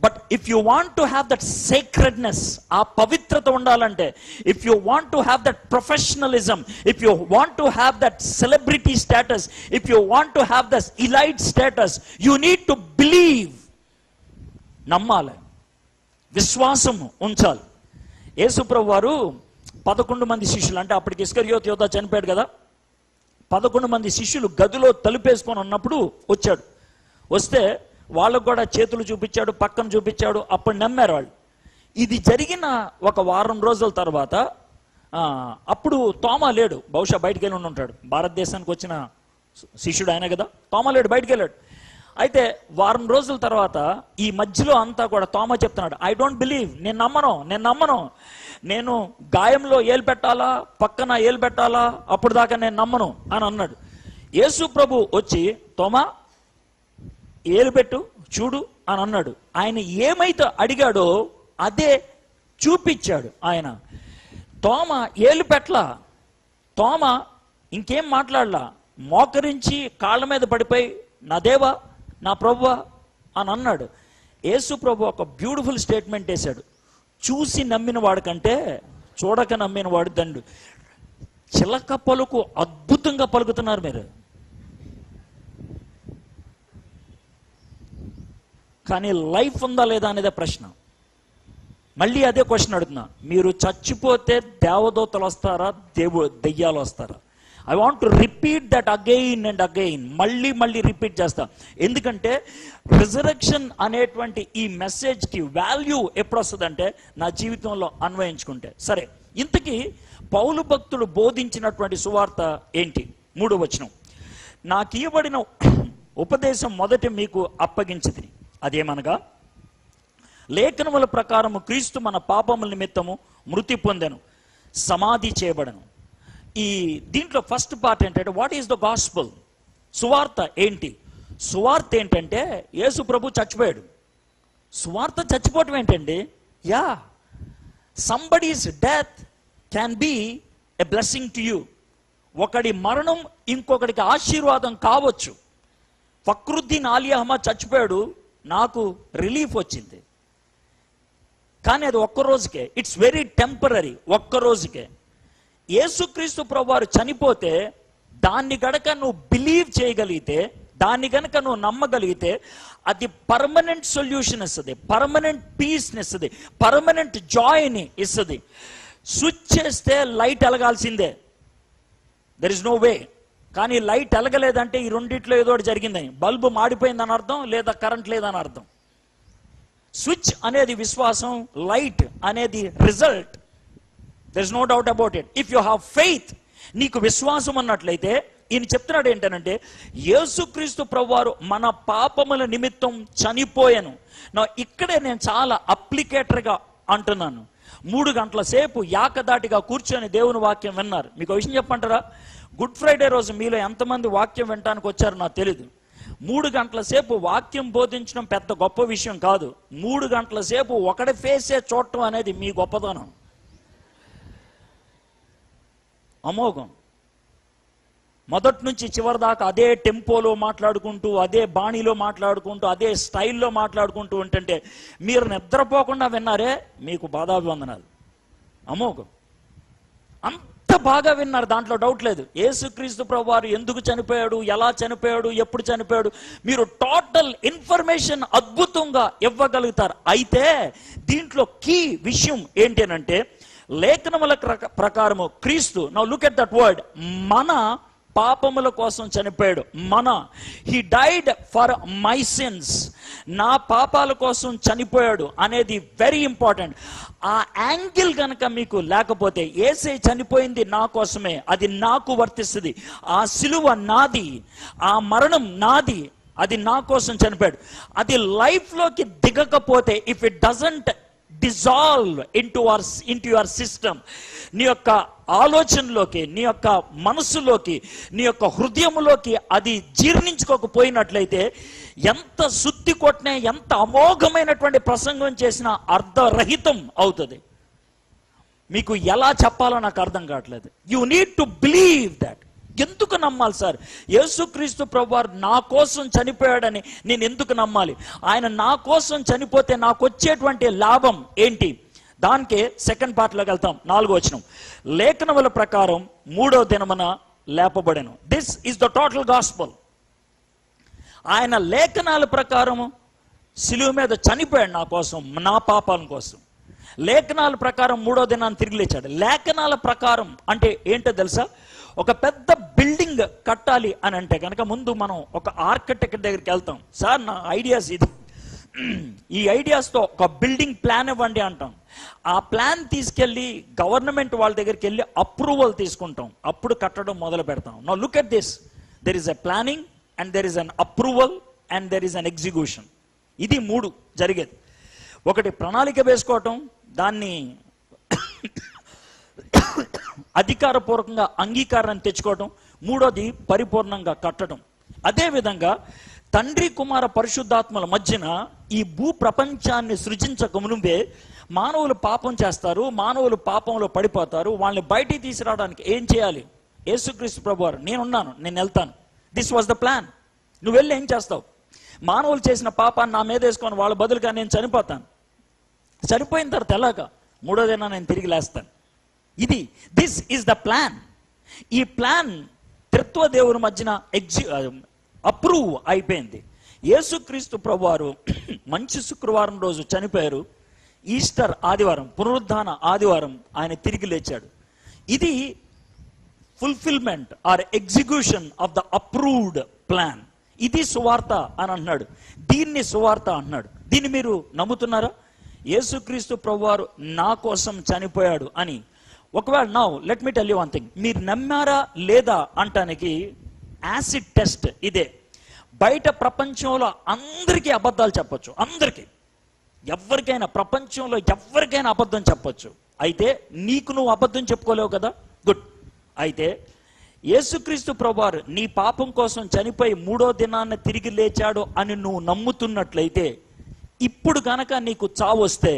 But if you want to have that sacredness, ఆ పవిత్రత ఉండాలంటే, if you want to have that professionalism, if you want to have that celebrity status, if you want to have that elite status, you need to believe. నమ్మాలి, విశ్వాసము ఉంచాలి. యేసుప్రభు వారు 11 మంది శిష్యులు, అంటే అప్పటికి ఇస్కరియోతు యోధా చనిపోయాడు కదా, 11 మంది శిష్యులు గదిలో తలుపేసుకొని ఉన్నప్పుడు వచ్చాడు. వస్తే వాళ్ళకు కూడా చేతులు చూపించాడు, పక్కన చూపించాడు. అప్పుడు నమ్మారు వాళ్ళు. ఇది జరిగిన ఒక వారం రోజుల తర్వాత అప్పుడు తోమా లేడు, బహుశా బయటికి వెళ్ళి ఉంటాడు. భారతదేశానికి వచ్చిన శిష్యుడు ఆయన కదా, తోమా లేడు, బయటికి వెళ్ళాడు. అయితే వారం రోజుల తర్వాత ఈ మధ్యలో అంతా కూడా తోమా చెప్తున్నాడు, ఐ డోంట్ బిలీవ్, నేను నమ్మను, నేను గాయంలో ఏలు పెట్టాలా, పక్కన ఏలు పెట్టాలా, అప్పుడు దాకా నేను నమ్మను అని అన్నాడు. యేసు ప్రభు వచ్చి తోమా ఏలు పెట్టు చూడు అని అన్నాడు. ఆయన ఏమైతే అడిగాడో అదే చూపించాడు ఆయన. తోమా ఏలు పెట్టలా, తోమా ఇంకేం మాట్లాడలా, మోకరించి కాళ్ళ మీద పడిపోయి నా దేవా నా ప్రభువా అని అన్నాడు. యేసు ప్రభు ఒక బ్యూటిఫుల్ స్టేట్మెంట్ వేశాడు, చూసి నమ్మిన వాడు కంటే చూడక నమ్మిన వాడు దండు. చిలక పలుకు అద్భుతంగా పలుకుతున్నారు మీరు, కానీ లైఫ్ ఉందా లేదా అనేదే ప్రశ్న. మళ్ళీ అదే క్వశ్చన్ అడుగుతున్నా, మీరు చచ్చిపోతే దేవదూతలు వస్తారా, దెయ్యాలు వస్తారా? I want to repeat that again and again, మళ్ళీ రిపీట్ చేస్తా. ఎందుకంటే రిజరెక్షన్ అనేటువంటి ఈ మెసేజ్కి వాల్యూ ఎప్పుడు వస్తుందంటే నా జీవితంలో అన్వయించుకుంటే. సరే, ఇంతకీ పౌలు భక్తుడు బోధించినటువంటి సువార్త ఏంటి? 3వ వచనం, నాకు ఇవ్వబడిన ఉపదేశం మొదట మీకు అప్పగించితిని, అదేమనగా లేఖనముల ప్రకారము క్రీస్తు మన పాపముల నిమిత్తము మృతి పొందెను, సమాధి చేయబడను. ఈ దీంట్లో ఫస్ట్ పార్ట్ ఏంటంటే వాట్ ఈస్ ద గాస్పెల్? సువార్త ఏంటి? సువార్త ఏంటంటే యేసు ప్రభు చచ్చిపోయాడు. సువార్త చచ్చిపోవటం ఏంటండి? Yeah, somebody's death can be a blessing to you. ఒకడి మరణం ఇంకొకడికి ఆశీర్వాదం కావచ్చు. ఫక్రుద్దీన్ ఆలీ అహ్మద్ చచ్చిపోయాడు, నాకు రిలీఫ్ వచ్చింది, కానీ అది ఒక్క రోజుకే. ఇట్స్ వెరీ టెంపరీ, ఒక్క రోజుకే. యేసుక్రీస్తు ప్రభువారు చనిపోతే దాన్ని గనక నువ్వు బిలీవ్ చేయగలిగితే, దాన్ని గనక నువ్వు నమ్మగలిగితే అది పర్మనెంట్ సొల్యూషన్ ఇస్తుంది, పర్మనెంట్ పీస్ని ఇస్తుంది, పర్మనెంట్ జాయ్ని ఇస్తుంది. స్విచ్ చేస్తే లైట్ వెలగాల్సిందే, దెర్ ఇస్ నో వే. కానీ లైట్ వెలగలేదంటే ఈ రెండిట్లో ఏదో ఒకటి జరిగిందని, బల్బు మాడిపోయిందని అర్థం, లేదా కరెంట్ లేదని అర్థం. స్విచ్ అనేది విశ్వాసం, లైట్ అనేది result. There is no doubt about it. If you have faith, నీకు విశ్వాసం అన్నట్లయితే, ఈయన చెప్తున్నాడు ఏంటనంటే యేసుక్రీస్తు ప్రభువారు మన పాపముల నిమిత్తం చనిపోయాను. ఇక్కడే నేను చాలా అప్లికేటర్గా అంటున్నాను. 3 గంటల సేపు యాకదాటిగా కూర్చొని దేవుని వాక్యం విన్నారు. మీకు ఒక విషయం చెప్పంటారా? గుడ్ ఫ్రైడే రోజు మీలో ఎంతమంది వాక్యం వినడానికి వచ్చారో నాకు తెలీదు. 3 గంటల సేపు వాక్యం బోధించడం పెద్ద గొప్ప విషయం కాదు. 3 గంటల సేపు ఒకటి ఫేసే చూడటం అనేది మీ గొప్పతనం, అమోఘం. మొదటి నుంచి చివరి దాకా అదే టెంపోలో మాట్లాడుకుంటూ, అదే బాణీలో మాట్లాడుకుంటూ, అదే స్టైల్లో మాట్లాడుకుంటూ ఉంటుంటే మీరు నిద్రపోకుండా విన్నారే, మీకు బాధాభివందనాలు. అమోఘం, అంత బాగా విన్నారు, దాంట్లో డౌట్ లేదు. యేసుక్రీస్తు ప్రభువారు ఎందుకు చనిపోయాడు, ఎలా చనిపోయాడు, ఎప్పుడు చనిపోయాడు, మీరు టోటల్ ఇన్ఫర్మేషన్ అద్భుతంగా ఇవ్వగలుగుతారు. అయితే దీంట్లో కీ విషయం ఏంటంటే లేఖనముల ప్రకారము క్రీస్తు, now look at that word, మన పాపముల కోసం చనిపోయాడు. He died for my since, నా పాపాల కోసం చనిపోయాడు అనేది వెరీ ఇంపార్టెంట్. ఆ యాంగిల్ కనుక మీకు లేకపోతే, యేసే చనిపోయింది నా కోసమే, అది నాకు వర్తిస్తుంది, ఆ సిలువ నాది, ఆ మరణం నాది, అది నా కోసం చనిపోయాడు, అది లైఫ్లోకి దిగకపోతే, if it doesn't dissolve into your system, నీ యొక్క ఆలోచనలోకి, నీ యొక్క మనసులోకి, నీ యొక్క హృదయంలోకి అది జీర్ణించుకోకపోయినట్లయితే ఎంత శుద్ధి కొట్టినా, ఎంత అమోఘమైనటువంటి ప్రసంగం చేసినా అర్ధరహితం అవుతుంది. మీకు ఎలా చెప్పాలో నాకు అర్థం కావట్లేదు. You need to believe that. ఎందుకు నమ్మాలి సార్? యేసుక్రీస్తు ప్రభువారు నా కోసం చనిపోయాడని నేను ఎందుకు నమ్మాలి? ఆయన నా కోసం చనిపోతే నాకు వచ్చేటువంటి లాభం ఏంటి? దానికే సెకండ్ పార్ట్లోకి వెళ్తాం. 4వ వచనం, లేఖనముల ప్రకారం 3వ దినమున లేపబడెను. This is the total gospel. ఆయన లేఖనాల ప్రకారం సిలువ మీద చనిపోయాడు నా కోసం, నా పాపాల కోసం. లేఖనాల ప్రకారం 3వ దినాన్ని తిరిగి లేచాడు. లేఖనాల ప్రకారం అంటే ఏంటో తెలుసా? ఒక పెద్ద బిల్డింగ్ కట్టాలి అని అంటే కనుక ముందు మనం ఒక ఆర్కిటెక్ట్ దగ్గరికి వెళ్తాం. సార్ నా ఐడియాస్ ఇది, ఈ ఐడియాస్తో ఒక బిల్డింగ్ ప్లాన్ ఇవ్వండి అంటాం. ఆ ప్లాన్ తీసుకెళ్ళి గవర్నమెంట్ వాళ్ళ దగ్గరికి వెళ్ళి అప్రూవల్ తీసుకుంటాం. అప్పుడు కట్టడం మొదలు పెడతాం. Now look at this, there is a planning and there is an approval and there is an execution. ఇది 3 జరిగేది. ఒకటి ప్రణాళిక వేసుకోవటం, దాన్ని అధికారపూర్వకంగా అంగీకారాన్ని తెచ్చుకోవటం, 3వది పరిపూర్ణంగా కట్టడం. అదేవిధంగా తండ్రి కుమార పరిశుద్ధాత్మల మధ్యన ఈ భూ ప్రపంచాన్ని సృజించక మునుపే మానవులు పాపం చేస్తారు, మానవులు పాపంలో పడిపోతారు. వాళ్ళని బయటికి తీసుకురావడానికి ఏం చేయాలి? యేసుక్రీస్తు ప్రభువారు నేనున్నాను, నేను వెళ్తాను. This was the plan. నువ్వు వెళ్ళి ఏం చేస్తావు? మానవులు చేసిన పాపాన్ని నా మీద వేసుకొని వాళ్ళ బదులుగా నేను చనిపోతాను. చనిపోయిన తర్వాత ఎలాగా? 3వ దినాన నేను తిరిగి లేస్తాను. This is the plan. ఈ ప్లాన్ త్రిత్వ దేవుని మధ్యన అప్రూవ్ అయిపోయింది. యేసుక్రీస్తు ప్రభువారు మంచి శుక్రవారం రోజు చనిపోయారు. ఈస్టర్ ఆదివారం, పునరుద్ధాన ఆదివారం ఆయన తిరిగి లేచాడు. ఇది fulfilment or execution of the approved plan. ఇది సువార్త అని అన్నాడు. దీన్ని సువార్త అన్నాడు. దీన్ని మీరు నమ్ముతున్నారా? యేసుక్రీస్తు ప్రభువారు నా కోసం చనిపోయాడు అని. ఒకవేళ now let me tell you one thing, మీరు నమ్మారా లేదా అంటానికి యాసిడ్ టెస్ట్ ఇదే. బయట ప్రపంచంలో అందరికీ అబద్ధాలు చెప్పొచ్చు, అందరికీ, ఎవరికైనా, ప్రపంచంలో ఎవరికైనా అబద్ధం చెప్పొచ్చు. అయితే నీకు నువ్వు అబద్ధం చెప్పుకోలేవు కదా. గుడ్. అయితే యేసుక్రీస్తు ప్రభువారు నీ పాపం కోసం చనిపోయి 3వ దినాన్ని తిరిగి లేచాడు అని నువ్వు నమ్ముతున్నట్లయితే, ఇప్పుడు గనక నీకు చావు వస్తే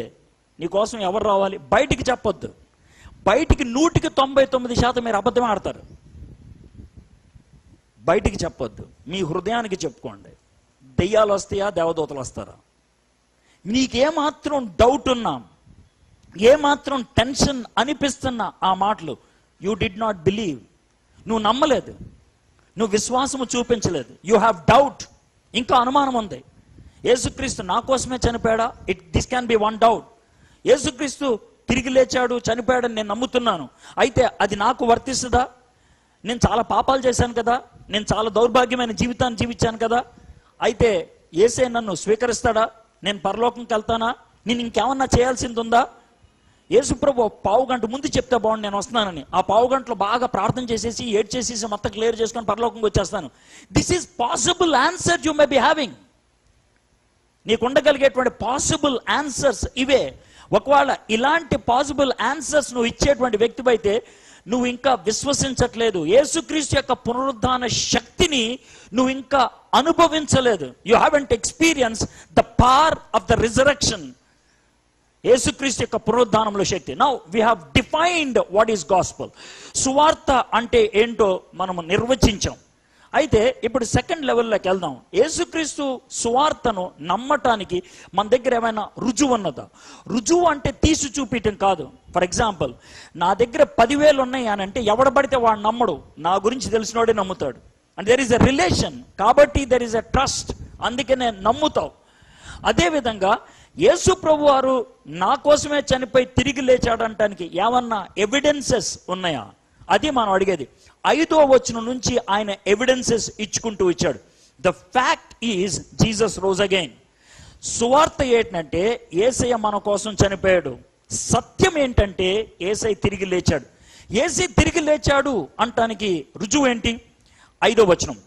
నీకోసం ఎవరు రావాలి? బయటికి చెప్పొద్దు. బయటికి 99% మీరు అబద్ధం ఆడతారు. బయటికి చెప్పొద్దు, మీ హృదయానికి చెప్పుకోండి. దెయ్యాలు వస్తాయా, దేవదూతలు వస్తారా? నీకేమాత్రం డౌట్ ఉన్నా, ఏమాత్రం టెన్షన్ అనిపిస్తున్నా ఆ మాటలు, యూ డిడ్ నాట్ బిలీవ్, నువ్వు నమ్మలేదు, నువ్వు విశ్వాసము చూపించలేదు, యూ హ్యావ్ డౌట్, ఇంకా అనుమానం ఉంది. యేసుక్రీస్తు నా కోసమే చనిపోయాడా? This can be one doubt. యేసుక్రీస్తు తిరిగి లేచాడు, చనిపోయాడని నేను నమ్ముతున్నాను, అయితే అది నాకు వర్తిస్తుందా? నేను చాలా పాపాలు చేశాను కదా, నేను చాలా దౌర్భాగ్యమైన జీవితాన్ని జీవించాను కదా, అయితే యేసే నన్ను స్వీకరిస్తాడా? నేను పరలోకంకి వెళ్తానా? నేను ఇంకేమన్నా చేయాల్సింది ఉందా? యేసుప్రభు 1/2 గంట ముందు చెప్తే బాగుండు నేను వస్తున్నానని. ఆ 1/2 గంటలో బాగా ప్రార్థన చేసేసి ఏడ్ చేసేసి మొత్తం క్లియర్ చేసుకొని పరలోకంకి వచ్చేస్తాను. This is possible answer you may be having. నీకు ఉండగలిగేటువంటి పాసిబుల్ ఆన్సర్స్ ఇవే. ఒకవేళ ఇలాంటి పాసిబుల్ ఆన్సర్స్ నువ్వు ఇచ్చేటువంటి వ్యక్తివైతే నువ్వు ఇంకా విశ్వసించట్లేదు. యేసుక్రీస్తు యొక్క పునరుద్ధాన శక్తిని నువ్వు ఇంకా అనుభవించలేదు. You haven't experience the power of the resurrection. యేసుక్రీస్తు యొక్క పునరుద్ధానంలో శక్తి. Now we have defined what is gospel. సువార్త అంటే ఏంటో మనము నిర్వచించాం. అయితే ఇప్పుడు సెకండ్ లెవెల్లోకి వెళ్దాం. యేసుక్రీస్తు సువార్తను నమ్మటానికి మన దగ్గర ఏమైనా రుజువు ఉన్నదా? రుజువు అంటే తీసి చూపించడం కాదు. ఫర్ ఎగ్జాంపుల్, నా దగ్గర 10,000 ఉన్నాయి అని అంటే ఎవడ పడితే వాడు నమ్మడు, నా గురించి తెలిసినోడే నమ్ముతాడు. And there is a relation, కాబట్టి దెర్ ఈస్ ఎ ట్రస్ట్, అందుకనే నమ్ముతావు. అదేవిధంగా యేసు ప్రభు వారు నా కోసమే చనిపోయి తిరిగి లేచాడంటానికి ఏమన్నా ఎవిడెన్సెస్ ఉన్నాయా? అది మనం అడిగేది. 5వ వచనం నుంచి ఆయన ఎవిడెన్సెస్ ఇచ్చుకుంటూ ఇచ్చాడు. The fact is Jesus rose again. సువార్త ఏంటంటే యేసయ్య మన కోసం చనిపోయాడు. సత్యం ఏంటంటే యేసయ్య తిరిగి లేచాడు. యేసయ్య తిరిగి లేచాడు అంటానికి రుజువు ఏంటి? 5వ వచనం,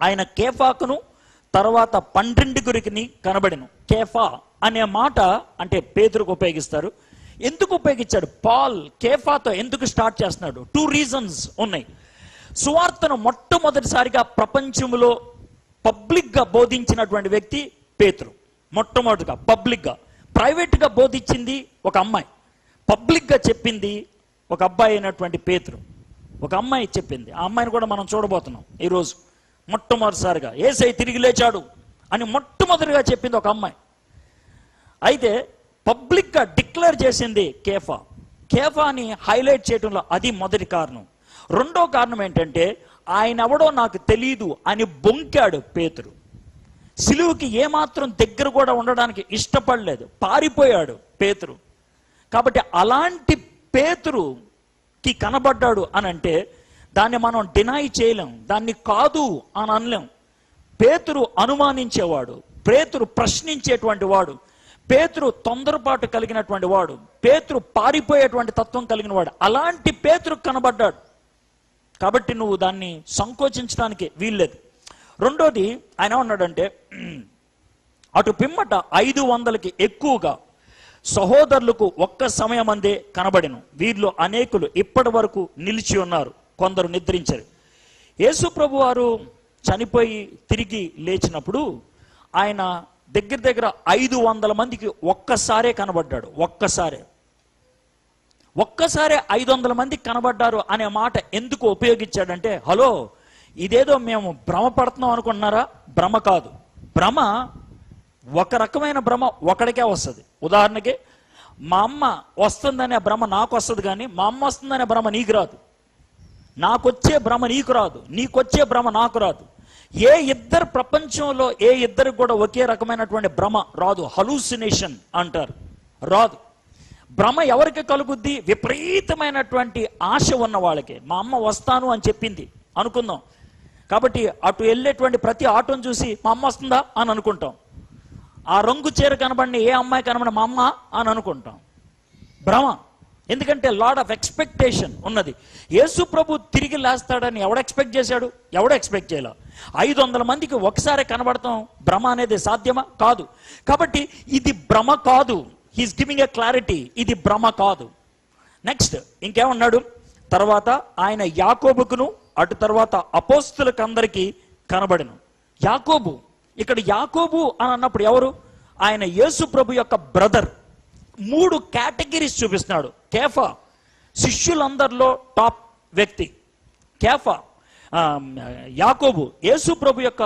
ఆయన కేఫాకును తర్వాత 12 కనబడెను. కేఫా అనే మాట అంటే పేతురుకు ఉపయోగిస్తారు. ఎందుకు ఉపయోగించాడు? పాల్ కేఫాతో ఎందుకు స్టార్ట్ చేస్తున్నాడు? 2 రీజన్స్ ఉన్నాయి. సువార్తను మొట్టమొదటిసారిగా ప్రపంచంలో పబ్లిక్గా బోధించినటువంటి వ్యక్తి పేతురు. మొట్టమొదటిగా పబ్లిక్గా. ప్రైవేట్గా బోధించింది ఒక అమ్మాయి, పబ్లిక్గా చెప్పింది ఒక అబ్బాయి అయినటువంటి పేతురు. ఒక అమ్మాయి చెప్పింది. ఆ అమ్మాయిని కూడా మనం చూడబోతున్నాం ఈరోజు. మొట్టమొదటిసారిగా యేసయ్య తిరిగి లేచాడు అని మొట్టమొదటిగా చెప్పింది ఒక అమ్మాయి. అయితే పబ్లిక్గా డిక్లేర్ చేసింది కేఫా. కేఫాని హైలైట్ చేయడంలో అది మొదటి కారణం. రెండో కారణం ఏంటంటే ఆయన ఎవడో నాకు తెలీదు అని బొంకాడు పేతురు. సిలువుకి ఏమాత్రం దగ్గర కూడా ఉండడానికి ఇష్టపడలేదు, పారిపోయాడు పేతురు. కాబట్టి అలాంటి పేతురుకి కనబడ్డాడు అని అంటే దాన్ని మనం డినై చేయలేం, దాన్ని కాదు అని అనలేం. పేతురు అనుమానించేవాడు, పేతురు ప్రశ్నించేటువంటి వాడు, పేతురు తొందరపాటు కలిగినటువంటి వాడు, పేతురు పారిపోయేటువంటి తత్వం కలిగిన వాడు. అలాంటి పేతురు కనబడ్డాడు. కాబట్టి నువ్వు దాన్ని సంకోచించడానికి వీల్లేదు. రెండోది ఆయన ఏమన్నాడంటే, అటు పిమ్మట 500కి ఎక్కువగా సహోదరులకు ఒక్క సమయం అందే కనబడిను. వీరిలో అనేకులు ఇప్పటి వరకు నిలిచి ఉన్నారు, కొందరు నిద్రించారు. యేసు ప్రభు వారు చనిపోయి తిరిగి లేచినప్పుడు ఆయన దగ్గర దగ్గర 500 మందికి ఒక్కసారే కనబడ్డాడు. ఒక్కసారే 500 మందికి కనబడ్డారు అనే మాట ఎందుకు ఉపయోగించాడంటే, హలో, ఇదేదో మేము భ్రమ పడుతున్నాం అనుకుంటున్నారా? భ్రమ కాదు. భ్రమ, ఒక రకమైన భ్రమ ఒకడికే వస్తుంది. ఉదాహరణకి, మా అమ్మ వస్తుందనే భ్రమ నాకు వస్తుంది, కానీ మా అమ్మ వస్తుందనే భ్రమ నీకు రాదు. నాకొచ్చే భ్రమ నీకు రాదు, నీకొచ్చే భ్రమ నాకు రాదు. ఏ ఇద్దరు ప్రపంచంలో ఏ ఇద్దరికి కూడా ఒకే రకమైనటువంటి భ్రమ రాదు. హలూసినేషన్ అంటారు, రాదు. భ్రమ ఎవరికి కలుగుద్ది? విపరీతమైనటువంటి ఆశ ఉన్న వాళ్ళకి. మా అమ్మ వస్తాను అని చెప్పింది అనుకుందాం, కాబట్టి అటు వెళ్ళేటువంటి ప్రతి ఆటోను చూసి మా అమ్మ వస్తుందా అని అనుకుంటాం. ఆ రంగు చీర కనబడిన ఏ అమ్మాయి కనబడిన మా అమ్మ అని అనుకుంటాం. భ్రమ. ఎందుకంటే లాడ్ ఆఫ్ ఎక్స్పెక్టేషన్ ఉన్నది. యేసు ప్రభు తిరిగి లేస్తాడని ఎవడు ఎక్స్పెక్ట్ చేశాడు? ఎవడు ఎక్స్పెక్ట్ చేయాల. 500 మందికి ఒకసారి కనబడతాం భ్రమ అనేది సాధ్యమా? కాదు. కాబట్టి ఇది భ్రమ కాదు. హీస్ గివింగ్ ఎ క్లారిటీ, ఇది భ్రమ కాదు. నెక్స్ట్ ఇంకేమన్నాడు? తర్వాత ఆయన యాకోబుకును అటు తర్వాత అపోస్తులకు అందరికీ కనబడెను. యాకోబు, ఇక్కడ యాకోబు అని అన్నప్పుడు ఎవరు? ఆయన యేసు ప్రభు యొక్క బ్రదర్. 3 కేటగిరీస్ చూపిస్తున్నాడు. కేఫా శిష్యులందరిలో టాప్ వ్యక్తి. కేఫా యాకోబు యేసు ప్రభు యొక్క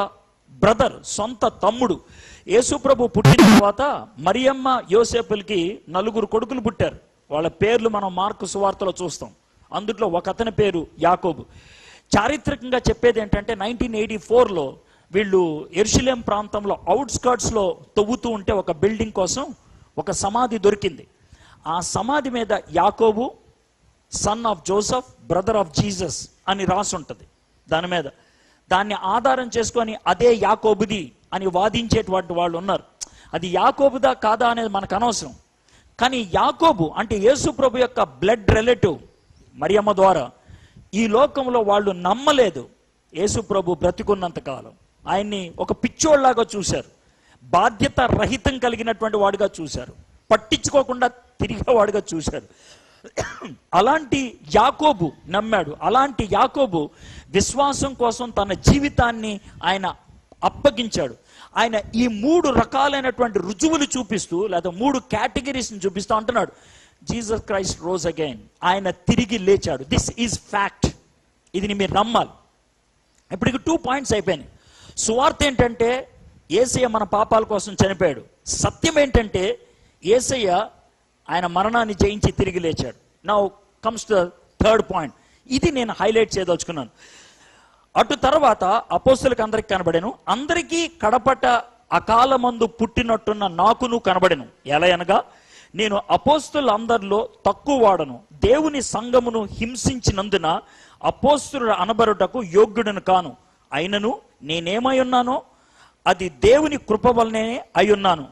బ్రదర్, సొంత తమ్ముడు. యేసు ప్రభు పుట్టిన తర్వాత మరియమ్మ యోసేపులకి 4 కొడుకులు పుట్టారు. వాళ్ళ పేర్లు మనం మార్కు సువార్తలో చూస్తాం. అందుట్లో ఒక అతని పేరు యాకోబు. చారిత్రకంగా చెప్పేది ఏంటంటే 1984లో వీళ్ళు యెరూషలేం ప్రాంతంలో అవుట్స్కర్ట్స్లో తవ్వుతూ ఉంటే ఒక బిల్డింగ్ కోసం ఒక సమాధి దొరికింది. ఆ సమాధి మీద యాకోబు, son of Joseph, brother of Jesus అని రాసి ఉంటుంది దాని మీద. దాన్ని ఆధారం చేసుకొని అదే యాకోబుది అని వాదించేటువంటి వాళ్ళు ఉన్నారు. అది యాకోబుదా కాదా అనేది మనకు అనవసరం. కానీ యాకోబు అంటే యేసు ప్రభు యొక్క బ్లడ్ రిలేటివ్ మరియమ్మ ద్వారా. ఈ లోకంలో వాళ్ళు నమ్మలేదు యేసు ప్రభు బ్రతికున్నంత కాలం. ఆయన్ని ఒక పిచ్చోళ్లాగా చూశారు, బాధ్యత రహితం కలిగినటువంటి వాడుగా చూశారు, పట్టించుకోకుండా తిరిగేవాడుగా చూశారు. అలాంటి యాకోబు నమ్మాడు. అలాంటి యాకోబు విశ్వాసం కోసం తన జీవితాన్ని ఆయన అప్పగించాడు. ఆయన ఈ 3 రకాలైనటువంటి రుజువులు చూపిస్తూ, లేదా 3 కేటగిరీస్ని చూపిస్తూ అంటున్నాడు, జీసస్ క్రైస్ట్ రోజ్ అగైన్. ఆయన తిరిగి లేచాడు. This is fact. ఇది మీరు నమ్మాలి. ఇప్పటికి 2 పాయింట్స్ అయిపోయినాయి. సువార్త ఏంటంటే యేసయ్య మన పాపాల కోసం చనిపోయాడు. సత్యం ఏంటంటే యేసయ్య ఆయన మరణాన్ని జయించి తిరిగి లేచాడు. Now comes to the third point. ఇది నేను హైలైట్ చేయదలుచుకున్నాను. అటు తర్వాత అపోస్తులకు అందరికి కనబడెను. అందరికీ కడపట అకాలమందు పుట్టినట్టున్న నాకును కనబడెను. ఎలా అనగా, నేను అపోస్తులందరిలో తక్కువ వాడను, దేవుని సంఘమును హింసించినందున అపోస్తుల అనబరుటకు యోగ్యుడను కాను. అయినను నేనేమై ఉన్నానో అది దేవుని కృప వలనే అయి ఉన్నాను.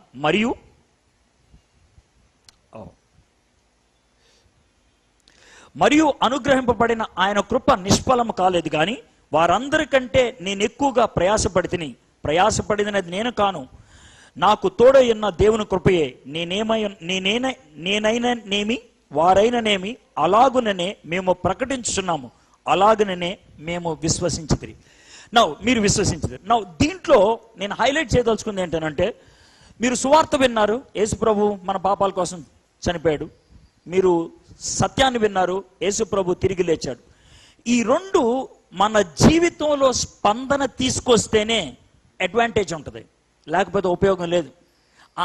మరియు అనుగ్రహింపబడిన ఆయన కృప నిష్ఫలము కాలేదు, కానీ వారందరికంటే నేను ఎక్కువగా ప్రయాసపడినది నేను కాను, నాకు తోడైన దేవుని కృపయే. నేనైననేమి వారైననేమి అలాగుననే మేము ప్రకటించుచున్నాము, అలాగుననే మేము విశ్వసించితిరి. మీరు విశ్వసించారు. దీంట్లో నేను హైలైట్ చేయదలుచుకుంది ఏంటంటే, మీరు సువార్త విన్నారు, యేసు ప్రభు మన పాపాల కోసం చనిపోయాడు. మీరు సత్యాన్ని విన్నారు, యేసు ప్రభు తిరిగి లేచాడు. ఈ 2 మన జీవితంలో స్పందన తీసుకొస్తేనే అడ్వాంటేజ్ ఉంటుంది, లేకపోతే ఉపయోగం లేదు.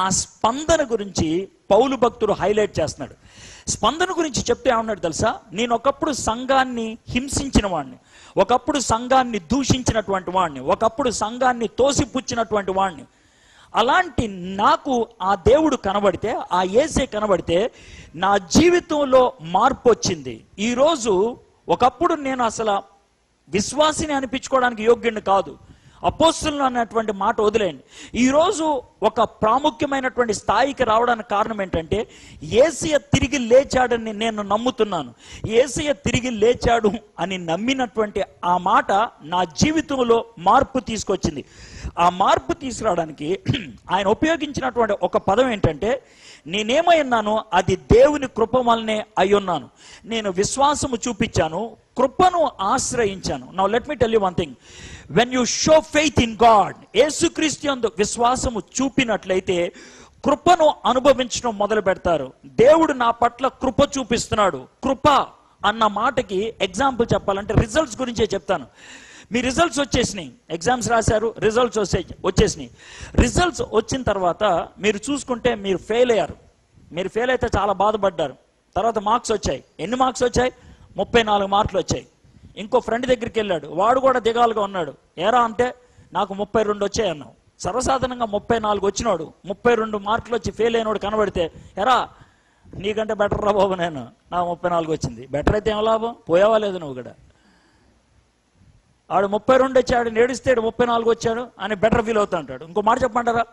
ఆ స్పందన గురించి పౌలు భక్తుడు హైలైట్ చేస్తున్నాడు. స్పందన గురించి చెప్తే ఏమన్నాడు తెలుసా? నేను ఒకప్పుడు సంఘాన్ని హింసించిన వాడిని, ఒకప్పుడు సంఘాన్ని దూషించినటువంటి వాడిని, ఒకప్పుడు సంఘాన్ని తోసిపుచ్చినటువంటి వాడిని. అలాంటి నాకు ఆ దేవుడు కనబడితే, ఆ యేసే కనబడితే నా జీవితంలో మార్పు వచ్చింది. ఈరోజు ఒకప్పుడు నేను అసలు విశ్వాసిని అనిపించుకోవడానికి యోగ్యుడిని కాదు. అపోస్తులు అన్నటువంటి మాట వదిలేయండి. ఈరోజు ఒక ప్రాముఖ్యమైనటువంటి స్థాయికి రావడానికి కారణం ఏంటంటే, యేసయ్య తిరిగి లేచాడని నేను నమ్ముతున్నాను. యేసయ్య తిరిగి లేచాడు అని నమ్మినటువంటి ఆ మాట నా జీవితంలో మార్పు తీసుకొచ్చింది. ఆ మార్పు తీసుకురావడానికి ఆయన ఉపయోగించినటువంటి ఒక పదం ఏంటంటే, నేనేమై ఉన్నానో అది దేవుని కృప వల్లనే అయి ఉన్నాను. నేను విశ్వాసము చూపించాను, కృపను ఆశ్రయించాను. Now let me tell you one thing. When you show faith in God, యేసుక్రీస్తు యందు విశ్వాసము చూపినట్లయితే కృపను అనుభవించడం మొదలు పెడతారు. దేవుడు నా పట్ల కృప చూపిస్తున్నాడు. కృప అన్న మాటకి ఎగ్జాంపుల్ చెప్పాలంటే రిజల్ట్స్ గురించే చెప్తాను. మీ రిజల్ట్స్ వచ్చేసినాయి, ఎగ్జామ్స్ రాశారు, రిజల్ట్స్ వచ్చేసినాయి. రిజల్ట్స్ వచ్చిన తర్వాత మీరు చూసుకుంటే మీరు ఫెయిల్ అయ్యారు. మీరు ఫెయిల్ అయితే చాలా బాధపడ్డారు. తర్వాత మార్క్స్ వచ్చాయి. ఎన్ని మార్క్స్ వచ్చాయి? 34 మార్కులు వచ్చాయి. ఇంకో ఫ్రెండ్ దగ్గరికి వెళ్ళాడు, వాడు కూడా దిగాలుగా ఉన్నాడు. ఏరా అంటే నాకు 32 వచ్చాయి అన్నావు. సర్వసాధారణంగా 34 వచ్చినాడు 32 మార్కులు వచ్చి ఫెయిల్ అయినోడు కనబడితే, ఎరా నీకంటే బెటర్ రా బాబు, నేను నాకు 34 వచ్చింది. బెటర్ అయితే ఏం లాభం, పోయావా లేదు నువ్వు కూడా. ఆడు 32 వచ్చాడు, నేడిస్తాడు 34 వచ్చాడు అని బెటర్ ఫీల్ అవుతా ఉంటాడు. ఇంకో మాట చెప్పమంటారా,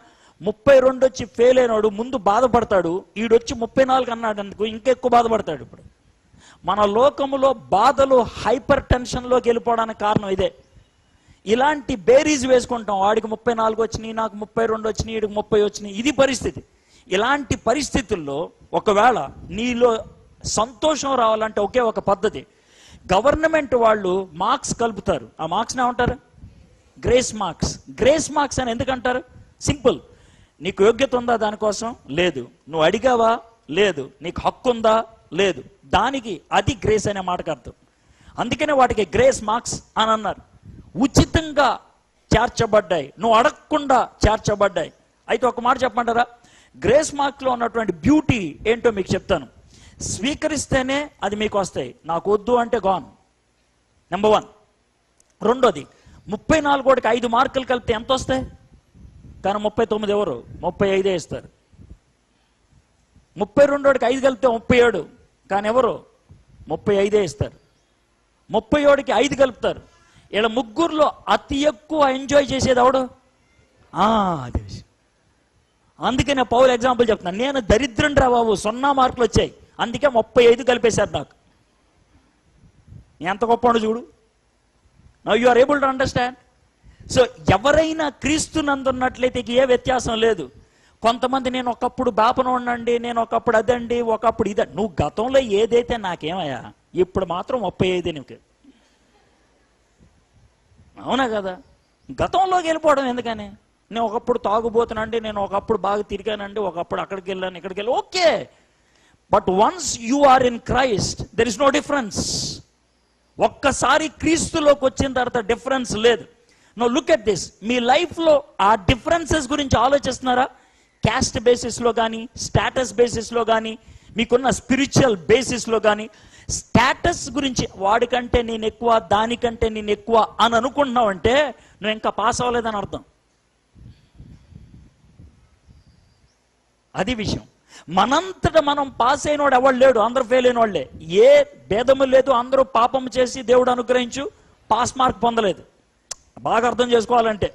32 వచ్చి ఫెయిల్ అయినాడు ముందు బాధపడతాడు, ఈడొచ్చి 34 అన్నాడు అందుకు ఇంకెక్కువ బాధపడతాడు. ఇప్పుడు మన లోకములో బాధలు హైపర్ టెన్షన్లోకి వెళ్ళిపోవడానికి కారణం ఇదే. ఇలాంటి బేరీజ్ వేసుకుంటాం, వాడికి 34 వచ్చినాయి, నాకు 32 వచ్చినాయి, వీడికి 30 వచ్చినాయి. ఇది పరిస్థితి. ఇలాంటి పరిస్థితుల్లో ఒకవేళ నీలో సంతోషం రావాలంటే ఒకే ఒక పద్ధతి. గవర్నమెంట్ వాళ్ళు మార్క్స్ కలుపుతారు. ఆ మార్క్స్ని ఏమంటారు? Grace marks. గ్రేస్ మార్క్స్ అని ఎందుకంటారు? సింపుల్. నీకు యోగ్యత ఉందా దానికోసం? లేదు. నువ్వు అడిగావా? లేదు. నీకు హక్కు ఉందా? లేదు. దానికి అది గ్రేస్ అనే మాటకు అర్థం. అందుకనే వాటికి గ్రేస్ మార్క్స్ అని అన్నారు. ఉచితంగా చేర్చబడ్డాయి, నువ్వు అడగకుండా చేర్చబడ్డాయి. అయితే ఒక మాట చెప్పమంటారా, గ్రేస్ మార్క్లో ఉన్నటువంటి బ్యూటీ ఏంటో మీకు చెప్తాను. స్వీకరిస్తేనే అది మీకు వస్తాయి. నాకు వద్దు అంటే గాన్. నెంబర్ 1. రెండోది, 34 5 మార్కులు కలిపితే ఎంత వస్తాయి? కానీ 39 ఎవరు? 35 ఇస్తారు. 32 5 కలిపితే 37, కానీ ఎవరు? 35 ఇస్తారు. 37కి 5 కలుపుతారు. ఇలా ముగ్గురులో అతి ఎక్కువ ఎంజాయ్ చేసేది ఎవడు? అదే విషయం. అందుకనే పౌలు ఎగ్జాంపుల్ చెప్తున్నాను. నేను దరిద్రం రా బాబు, 0 మార్కులు వచ్చాయి, అందుకే 35 కలిపేశారు నాకు. ఎంత గొప్ప చూడు. Now you are able to understand. So ఎవరైనా క్రీస్తునందున్నట్లయితే ఏ వ్యత్యాసం లేదు. కొంతమంది నేను ఒకప్పుడు బాపన ఉండండి, నేను ఒకప్పుడు అదండి, ఒకప్పుడు ఇదండి. నువ్వు గతంలో ఏదైతే నాకేమయ్యా, ఇప్పుడు మాత్రం 35 నీకు. అవునా కదా? గతంలోకి వెళ్ళిపోవడం ఎందుకని? నేను ఒకప్పుడు తాగుబోతున్నాండి, నేను ఒకప్పుడు బాగా తిరిగానండి, ఒకప్పుడు అక్కడికి వెళ్ళాను, ఇక్కడికి వెళ్ళి, okay. But once you are in Christ there is no difference. ఒక్కసారి క్రీస్తులోకి వచ్చిన తర్వాత డిఫరెన్స్ లేదు. No look at this. మీ లైఫ్లో ఆ డిఫరెన్సెస్ గురించి ఆలోచిస్తున్నారా? క్యాస్ట్ బేసిస్లో కానీ, స్టేటస్ బేసిస్లో కానీ, మీకున్న స్పిరిచువల్ బేసిస్లో కానీ, స్టేటస్ గురించి వాడికంటే నేను ఎక్కువ, దానికంటే నేను ఎక్కువ అని అనుకుంటున్నావు అంటే నువ్వు ఇంకా పాస్ అవ్వలేదని అర్థం. అది విషయం. మనంతట మనం పాస్ అయినవాడు ఎవడు లేడు, అందరూ ఫెయిల్ అయిన వాళ్ళే. ఏ భేదము లేదు, అందరూ పాపం చేసి దేవుడు అనుగ్రహించు పాస్ మార్క్ పొందలేదు. బాగా అర్థం చేసుకోవాలంటే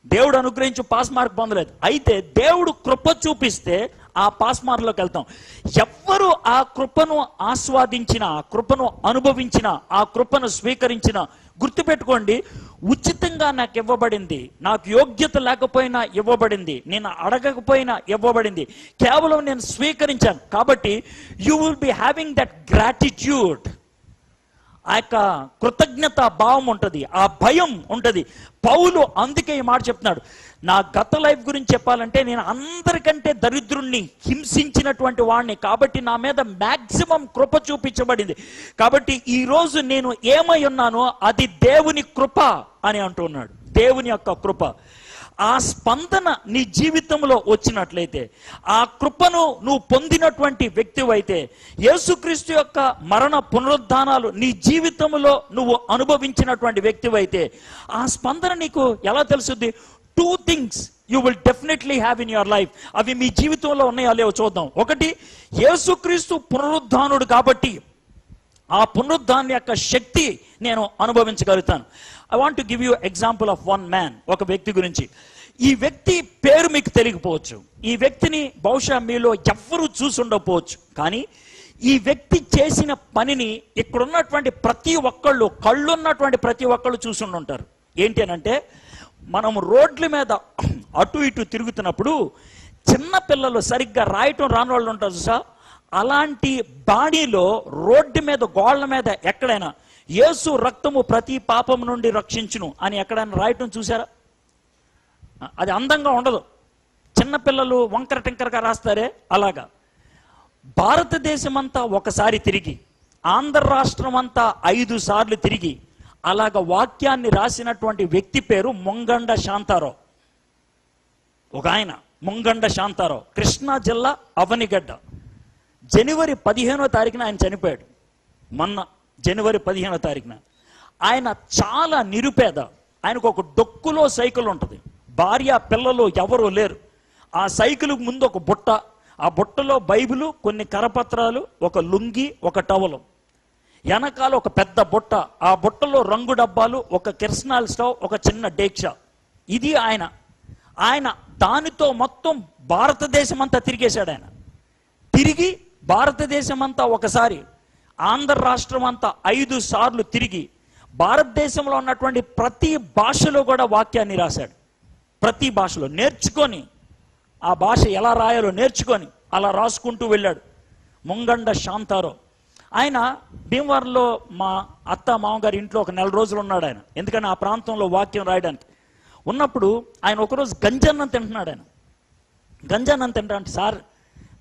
దేవుడు అనుగ్రహించు పాస్ మార్క్ పొందలేదు. అయితే దేవుడు కృప చూపిస్తే ఆ పాస్ మార్క్లోకి వెళ్తాం. ఎవ్వరు ఆ కృపను ఆస్వాదించిన, ఆ కృపను అనుభవించిన, ఆ కృపను స్వీకరించిన, గుర్తుపెట్టుకోండి, ఉచితంగా నాకు ఇవ్వబడింది. నాకు యోగ్యత లేకపోయినా ఇవ్వబడింది, నేను అడగకపోయినా ఇవ్వబడింది. కేవలం నేను స్వీకరించాను కాబట్టి you will be having that gratitude. ఆ యొక్క కృతజ్ఞత భావం ఉంటుంది, ఆ భయం ఉంటుంది. పౌలు అందుకే ఈ మాట చెప్తున్నాడు. నా గత లైఫ్ గురించి చెప్పాలంటే నేను అందరికంటే దరిద్రుణ్ణి, హింసించినటువంటి వాడిని, కాబట్టి నా మీద మ్యాక్సిమం కృప చూపించబడింది. కాబట్టి ఈరోజు నేను ఏమై ఉన్నానో అది దేవుని కృప అని అంటున్నాడు. దేవుని యొక్క కృప. ఆ స్పందన నీ జీవితంలో వచ్చినట్లయితే, ఆ కృపను నువ్వు పొందినటువంటి వ్యక్తివైతే, యేసుక్రీస్తు యొక్క మరణ పునరుద్ధానాలు నీ జీవితంలో నువ్వు అనుభవించినటువంటి వ్యక్తివైతే, ఆ స్పందన నీకు ఎలా తెలుస్తుంది? 2 things you will definitely have in your life. అవి మీ జీవితంలో ఉన్నాయో లేవో చూద్దాం. ఒకటి, యేసుక్రీస్తు పునరుద్ధానుడు కాబట్టి ఆ పునరుద్ధానం యొక్క శక్తి నేను అనుభవించగలుగుతాను. I want to give you example of one man, ఒక వ్యక్తి గురించి. ఈ వ్యక్తి పేరు మీకు తెలియకపోవచ్చు, ఈ వ్యక్తిని బహుశా మీలో ఎవ్వరూ చూసి ఉండకపోవచ్చు, కానీ ఈ వ్యక్తి చేసిన పనిని ఇక్కడున్నటువంటి ప్రతి ఒక్కళ్ళు, కళ్ళున్నటువంటి ప్రతి ఒక్కళ్ళు చూసి ఉంటారు. ఏంటి అనంటే, మనం రోడ్ల మీద అటు ఇటు తిరుగుతున్నప్పుడు చిన్న పిల్లలు సరిగ్గా రాయటం రాని వాళ్ళు ఉంటారు చూసా, అలాంటి బాడీలో రోడ్డు మీద గోళ్ల మీద ఎక్కడైనా యేసు రక్తము ప్రతి పాపం నుండి రక్షించును అని ఎక్కడైనా రాయటం చూసారా? అది అందంగా ఉండదు. చిన్నపిల్లలు వంకర టింకరగా రాస్తారే అలాగా. భారతదేశం అంతా ఒకసారి తిరిగి, ఆంధ్ర రాష్ట్రం అంతా 5 సార్లు తిరిగి అలాగ వాక్యాన్ని రాసినటువంటి వ్యక్తి పేరు ముంగండ శాంతారావు. ఒక ఆయన ముంగండ శాంతారావు, కృష్ణా జిల్లా అవనిగడ్డ. జనవరి 15వ తారీఖున ఆయన చనిపోయాడు. మొన్న జనవరి 15వ తారీఖున. ఆయన చాలా నిరుపేద. ఆయనకు ఒక డొక్కులో సైకిల్ ఉంటుంది, భార్య పిల్లలు ఎవరూ లేరు. ఆ సైకిల్కి ముందు ఒక బుట్ట, ఆ బుట్టలో బైబిలు, కొన్ని కరపత్రాలు, ఒక లుంగి, ఒక టవలు, వెనకాల ఒక పెద్ద బుట్ట, ఆ బుట్టలో రంగు డబ్బాలు, ఒక కిరసనాయిల్ స్టవ్, ఒక చిన్న డేక్షా. ఇది ఆయన దానితో మొత్తం భారతదేశం అంతా తిరిగేశాడు. ఆయన తిరిగి భారతదేశం అంతా ఒకసారి, ఆంధ్ర రాష్ట్రం అంతా 5 సార్లు తిరిగి భారతదేశంలో ఉన్నటువంటి ప్రతి భాషలో కూడా వాక్యాన్ని రాశాడు. ప్రతి భాషలో నేర్చుకొని, ఆ భాష ఎలా రాయాలో నేర్చుకొని అలా రాసుకుంటూ వెళ్ళాడు ముంగండ శాంతారావు. ఆయన భీమవరంలో మా అత్త మామగారి ఇంట్లో ఒక 4 రోజులు ఉన్నాడు ఆయన. ఎందుకంటే ఆ ప్రాంతంలో వాక్యం రాయడానికి ఉన్నప్పుడు ఆయన ఒకరోజు గంజన్నం తింటున్నాడు. ఆయన గంజన్నం తింటా అంటే, సార్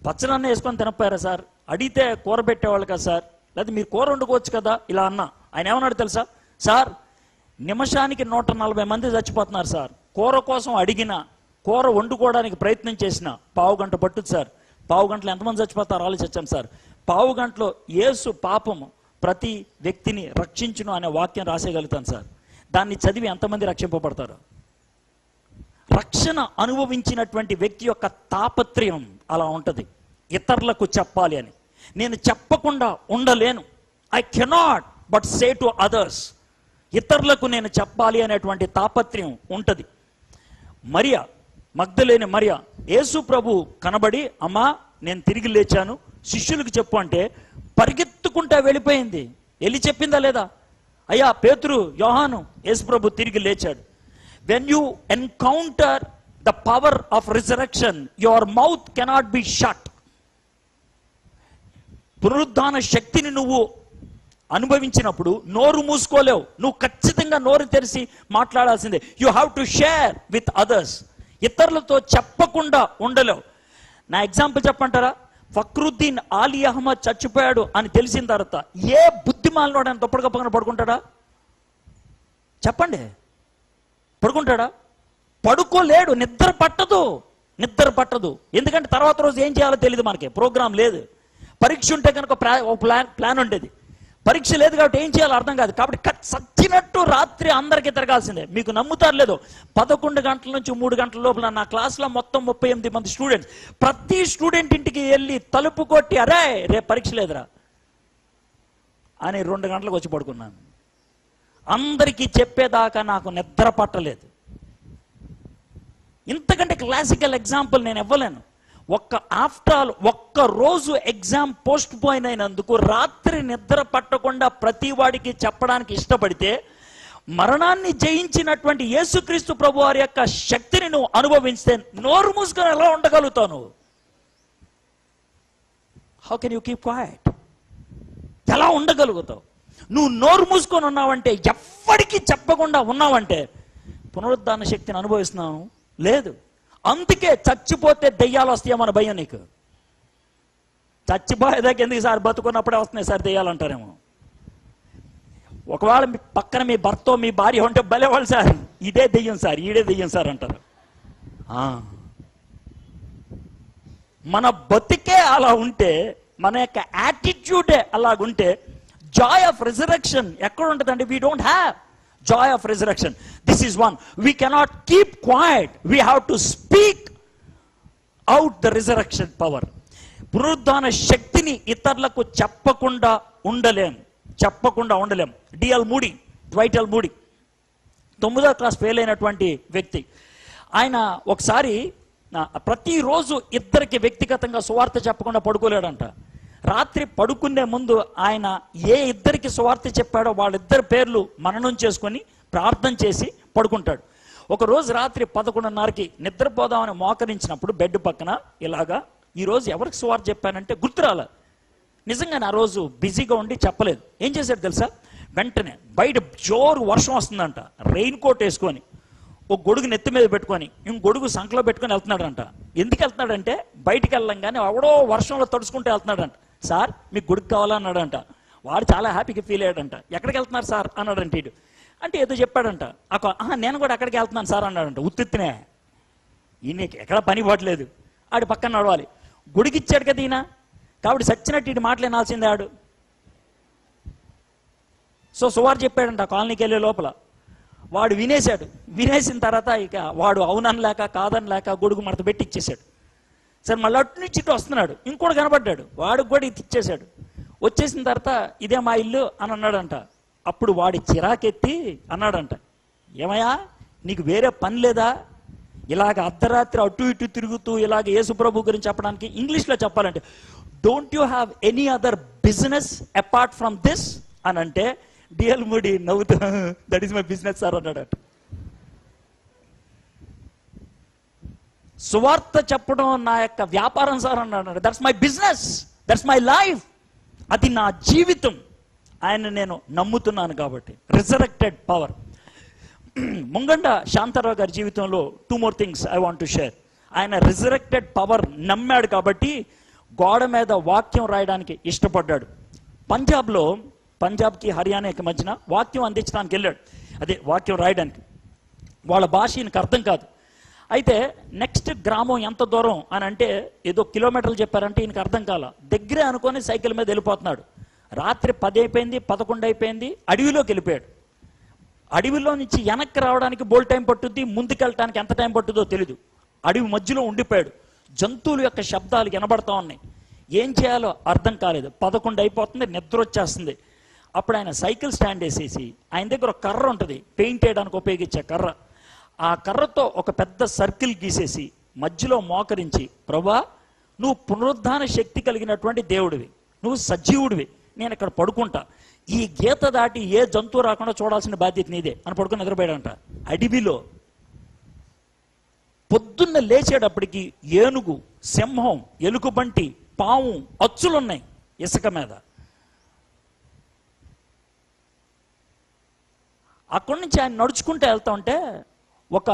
పచ్చనన్న వేసుకొని తినపోయారా సార్, అడిగితే కూర పెట్టేవాళ్ళు కదా సార్, లేదా మీరు కూర వండుకోవచ్చు కదా ఇలా అన్నా. ఆయన ఏమన్నాడు తెలుసా, సార్ నిమిషానికి 140 మంది చచ్చిపోతున్నారు సార్, కూర కోసం అడిగినా, కూర వండుకోవడానికి ప్రయత్నం చేసిన పావు గంట పట్టుద్ది సార్, పావు గంటలో ఎంతమంది చచ్చిపోతారు ఆలోచించాను సార్, పావు గంటలో యేసు పాపము ప్రతి వ్యక్తిని రక్షించును అనే వాక్యం రాసేయగలుగుతాను సార్. దాన్ని చదివి ఎంతమంది రక్షింపబడతారు? రక్షణ అనుభవించినటువంటి వ్యక్తి యొక్క తాపత్రయం అలా ఉంటుంది, ఇతరులకు చెప్పాలి అని. నేను చెప్పకుండా ఉండలేను, I cannot but say to others. ఇతరులకు నేను చెప్పాలి అనేటువంటి తాపత్రయం ఉంటుంది. మరియా, మగ్దలేని మరియా, యేసు ప్రభు కనబడి, అమ్మా నేను తిరిగి లేచాను శిష్యులకు చెప్పు అంటే పరిగెత్తుకుంటా వెళ్ళిపోయింది. వెళ్ళి చెప్పిందా లేదా? అయ్యా పేతురు, యోహాను, యేసు ప్రభు తిరిగి లేచాడు. When you encounter the power of resurrection, your mouth cannot be shut. పునరుద్ధాన శక్తిని నువ్వు అనుభవించినప్పుడు నోరు మూసుకోలేవు, నువ్వు ఖచ్చితంగా నోరు తెరిచి మాట్లాడాల్సిందే. You have to share with others. ఇతరులతో చెప్పకుండా ఉండలేవు. నా ఎగ్జాంపుల్ చెప్పంటారా? ఫక్రుద్దీన్ ఆలీ అహ్మద్ చచ్చిపోయాడు అని తెలిసిన తర్వాత ఏ బుద్ధిమాలినోడు ఆయన దుప్పటి కప్పుకొని పడుకుంటాడా? చెప్పండి, పడుకుంటాడా? పడుకోలేడు, నిద్ర పట్టదు. ఎందుకంటే తర్వాత రోజు ఏం చేయాలో తెలియదు, మనకి ప్రోగ్రాం లేదు. పరీక్ష ఉంటే కనుక ప్లాన్ ఉండేది, పరీక్ష లేదు కాబట్టి ఏం చేయాలో అర్థం కాదు. కాబట్టి సచ్చినట్టు రాత్రి అందరికీ తిరగాల్సిందే. మీకు నమ్ముతారు లేదో, 11 గంటల నుంచి 3 గంటల లోపల నా క్లాస్లో మొత్తం 38 మంది స్టూడెంట్స్, ప్రతి స్టూడెంట్ ఇంటికి వెళ్ళి తలుపు కొట్టి, అరే రేపు పరీక్ష లేదురా అని 2 గంటలకు వచ్చి పడుకున్నాను. అందరికీ చెప్పేదాకా నాకు నిద్ర పట్టలేదు. ఇంతకంటే క్లాసికల్ ఎగ్జాంపుల్ నేను ఇవ్వలేను. ఒక్క రోజు ఎగ్జామ్ పోస్ట్ పోయిన్ అయినందుకు రాత్రి నిద్ర పట్టకుండా ప్రతి వాడికి చెప్పడానికి ఇష్టపడితే, మరణాన్ని జయించినటువంటి యేసుక్రీస్తు ప్రభు వారి యొక్క శక్తిని నువ్వు అనుభవిస్తే నోరు మూసుకొని ఎలా ఉండగలుగుతావు? నువ్వు how can you keep quiet? ఎలా ఉండగలుగుతావు? నువ్వు నోరు మూసుకొని ఉన్నావంటే, ఎవ్వడికి చెప్పకుండా ఉన్నావంటే పునరుద్ధాన శక్తిని అనుభవిస్తున్నావు లేదు. అందుకే చచ్చిపోతే దెయ్యాలు వస్తాయేమో భయం నీకు. చచ్చిపోయేదాకా ఎందుకు సార్, బతుకున్నప్పుడే వస్తున్నాయి సార్ దెయ్యాలు అంటారేమో. ఒకవేళ మీ పక్కన మీ భర్త మీ భార్య ఉంటే భలేవాళ్ళు సార్, ఇదే దెయ్యం సార్, ఈడే దెయ్యం సార్ అంటారు. మన బతికే అలా ఉంటే, మన యొక్క యాటిట్యూడే అలాగుంటే, జాయ్ ఆఫ్ రిజరెక్షన్ ఎక్కడ ఉంటుందండి? We don't have joy of resurrection. This is one. We cannot keep quiet. We have to speak out the resurrection power. పునరుద్ధాన శక్తిని ఇతరులకు చెప్పకుండా ఉండలేం. చెప్పకుండా ఉండలేం. dwight L. మూడీ 9వ క్లాస్ ఫెయిల్ అయినటువంటి వ్యక్తి. ఆయన ఒకసారి ప్రతిరోజు ఇద్దరికి వ్యక్తిగతంగా సువార్త చెప్పకుండా పడుకోలేడంట. రాత్రి పడుకునే ముందు ఆయన ఏ ఇద్దరికి సువార్త చెప్పాడో వాళ్ళిద్దరి పేర్లు మననం చేసుకొని ప్రార్థన చేసి పడుకుంటాడు. ఒకరోజు రాత్రి 11:30కి నిద్రపోదామని మోకరించినప్పుడు బెడ్ పక్కన ఇలాగా, ఈరోజు ఎవరికి సువార్త చెప్పానంటే గుర్తురాల. నిజంగానే ఆ రోజు బిజీగా ఉండి చెప్పలేదు. ఏం చేశాడు తెలుసా? వెంటనే బయట జోరు వర్షం వస్తుందంట, రెయిన్ కోట్ వేసుకొని ఒక గొడుగు నెత్తి మీద పెట్టుకొని గొడుగు సంకలో పెట్టుకొని వెళ్తున్నాడంట. ఎందుకు వెళ్తున్నాడంటే బయటికి వెళ్ళంగానే ఎవడో వర్షంలో తడుచుకుంటూ వెళ్తున్నాడంట. సార్ మీకు గొడుగు కావాలా అన్నాడంట. వాడు చాలా హ్యాపీగా ఫీల్ అయ్యాడంట. ఎక్కడికి వెళ్తున్నారు సార్ అన్నాడంట. ఇటు అంటే ఏదో చెప్పాడంట. నేను కూడా అక్కడికి వెళ్తున్నాను సార్ అన్నాడంట. ఉత్తినే ఈయనకి ఎక్కడ పని పడలేదు. ఆడు పక్కన నడవాలి. గొడుగిచ్చాడు కదా ఈయన, కాబట్టి సచ్చినట్టు ఇటు మాటలు వినాల్సిందే ఆడు. సో సువార్ చెప్పాడంట కాలనీకి వెళ్ళే లోపల. వాడు వినేశాడు. వినేసిన తర్వాత ఇక వాడు అవుననలేక కాదనలేక గొడుగు మడత పెట్టి ఇచ్చేశాడు. సరే మళ్ళీ అటు నుంచి ఇటు వస్తున్నాడు. ఇంకోటి కనబడ్డాడు. వాడికి కూడా ఇది ఇచ్చేశాడు. వచ్చేసిన తర్వాత ఇదే మా ఇల్లు అని అన్నాడంట. అప్పుడు వాడి చిరాకెత్తి అన్నాడంట, ఏమయ్యా నీకు వేరే పని లేదా? ఇలాగ అర్ధరాత్రి అటు ఇటు తిరుగుతూ ఇలాగ యేసుప్రభు గురించి చెప్పడానికి. ఇంగ్లీష్లో చెప్పాలంటే don't you have any other business apart from this అని అంటే డిఎల్ మూడీ నవ్వుతూ that is my business sir అన్నాడట. సువార్త చెప్పడం నా యొక్క వ్యాపారం సార్ అన్నాడు. That's my business, that's my life, అది నా జీవితం. ఆయన నేను నమ్ముతున్నాను కాబట్టి. Resurrected power. ముంగండ శాంతారావు గారి జీవితంలో 2 more things I want to share. ఆయన రిజరెక్టెడ్ పవర్ నమ్మాడు కాబట్టి గోడ మీద వాక్యం రాయడానికి ఇష్టపడ్డాడు. పంజాబ్కి హర్యానాకి మధ్యన వాక్యం అందించడానికి వెళ్ళాడు. అదే వాక్యం రాయడానికి. వాళ్ళ భాష ఈయనకు అర్థం కాదు. అయితే నెక్స్ట్ గ్రామం ఎంత దూరం అని అంటే ఏదో కిలోమీటర్లు చెప్పారంటే ఈయనకు అర్థం కాల. దగ్గరే అనుకొని సైకిల్ మీద వెళ్ళిపోతున్నాడు. రాత్రి 10 అయిపోయింది, 11 అయిపోయింది. అడవిలోకి వెళ్ళిపోయాడు. అడవిలో నుంచి వెనక్కి రావడానికి బోల్ టైం పట్టుద్ది, ముందుకెళ్ళటానికి ఎంత టైం పట్టుద్దో తెలీదు. అడవి మధ్యలో ఉండిపోయాడు. జంతువుల యొక్క శబ్దాలు వినబడతా ఉన్నాయి. ఏం చేయాలో అర్థం కాలేదు. 11 అయిపోతుంది, నిద్ర వచ్చేస్తుంది. అప్పుడు ఆయన సైకిల్ స్టాండ్ వేసేసి ఆయన దగ్గర ఒక కర్ర ఉంటుంది, పెయింట్ వేయడానికి ఉపయోగించే కర్ర. ఆ కర్రతో ఒక పెద్ద సర్కిల్ గీసేసి మధ్యలో మోకరించి, ప్రభా నువ్వు పునరుద్ధాన శక్తి కలిగినటువంటి దేవుడివి, నువ్వు సజీవుడివి, నేను ఇక్కడ పడుకుంటా, ఈ గీత దాటి ఏ జంతువు రాకుండా చూడాల్సిన బాధ్యత నీదే అని పడుకుని నిద్రపోయాడంట. అడవిలో పొద్దున్న లేచేటప్పటికి ఏనుగు, సింహం, ఎలుగుబంటి, పాము అచ్చులున్నాయి ఇసుక మీద. అక్కడి నుంచి ఆయన నడుచుకుంటూ వెళ్తా ఉంటే ఒక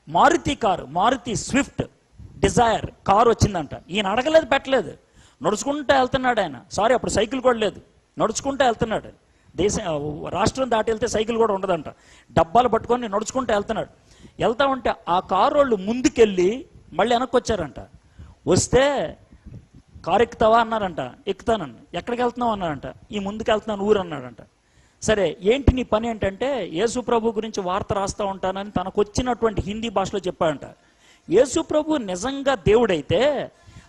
మారుతి స్విఫ్ట్ డిజైర్ కారు వచ్చిందంట. ఈయన అడగలేదు, పెట్టలేదు, నడుచుకుంటూ వెళ్తున్నాడు ఆయన. సారీ, అప్పుడు సైకిల్ కూడా లేదు, నడుచుకుంటూ వెళ్తున్నాడు. రాష్ట్రం దాటి వెళ్తే సైకిల్ కూడా ఉండదంట. డబ్బాలు పట్టుకొని నడుచుకుంటూ వెళ్తున్నాడు. వెళ్తా ఉంటే ఆ కారు వాళ్ళు ముందుకెళ్ళి మళ్ళీ వెనక్కి వచ్చారంట. వస్తే కారు ఎక్కుతావా అన్నారంట. ఎక్కుతానన్న. ఎక్కడికి వెళ్తున్నావు అన్నారంట. ఈ ముందుకు వెళ్తున్నాను ఊరు అన్నాడంట. సరే ఏంటి నీ పని ఏంటంటే యేసు ప్రభు గురించి వార్త రాస్తూ ఉంటానని తనకు వచ్చినటువంటి హిందీ భాషలో చెప్పాడంట. యేసు ప్రభు నిజంగా దేవుడైతే,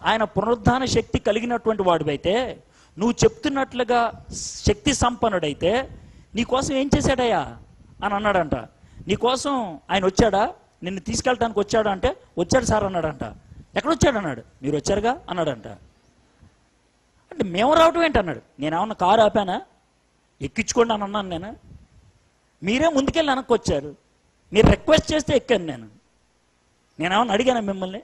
ఆయన పునరుద్ధాన శక్తి కలిగినటువంటి వాడివైతే, నువ్వు చెప్తున్నట్లుగా శక్తి సంపన్నుడైతే నీకోసం ఏం చేశాడయ్యా అని అన్నాడంట. నీకోసం ఆయన వచ్చాడా, నిన్ను తీసుకెళ్ళటానికి వచ్చాడా అంటే వచ్చాడు సార్ అన్నాడంట. ఎక్కడొచ్చాడు అన్నాడు. మీరు వచ్చారుగా అన్నాడంట. అంటే మేము రావటం ఏంటి అన్నాడు. నేనేమన్నా కారు ఆపానా, ఎక్కించుకోండి అని అన్నాను నేను. మీరే ముందుకెళ్ళి వెనక్కి వచ్చారు, మీరు రిక్వెస్ట్ చేస్తే ఎక్కాను నేనేమన్నా అడిగాను మిమ్మల్ని.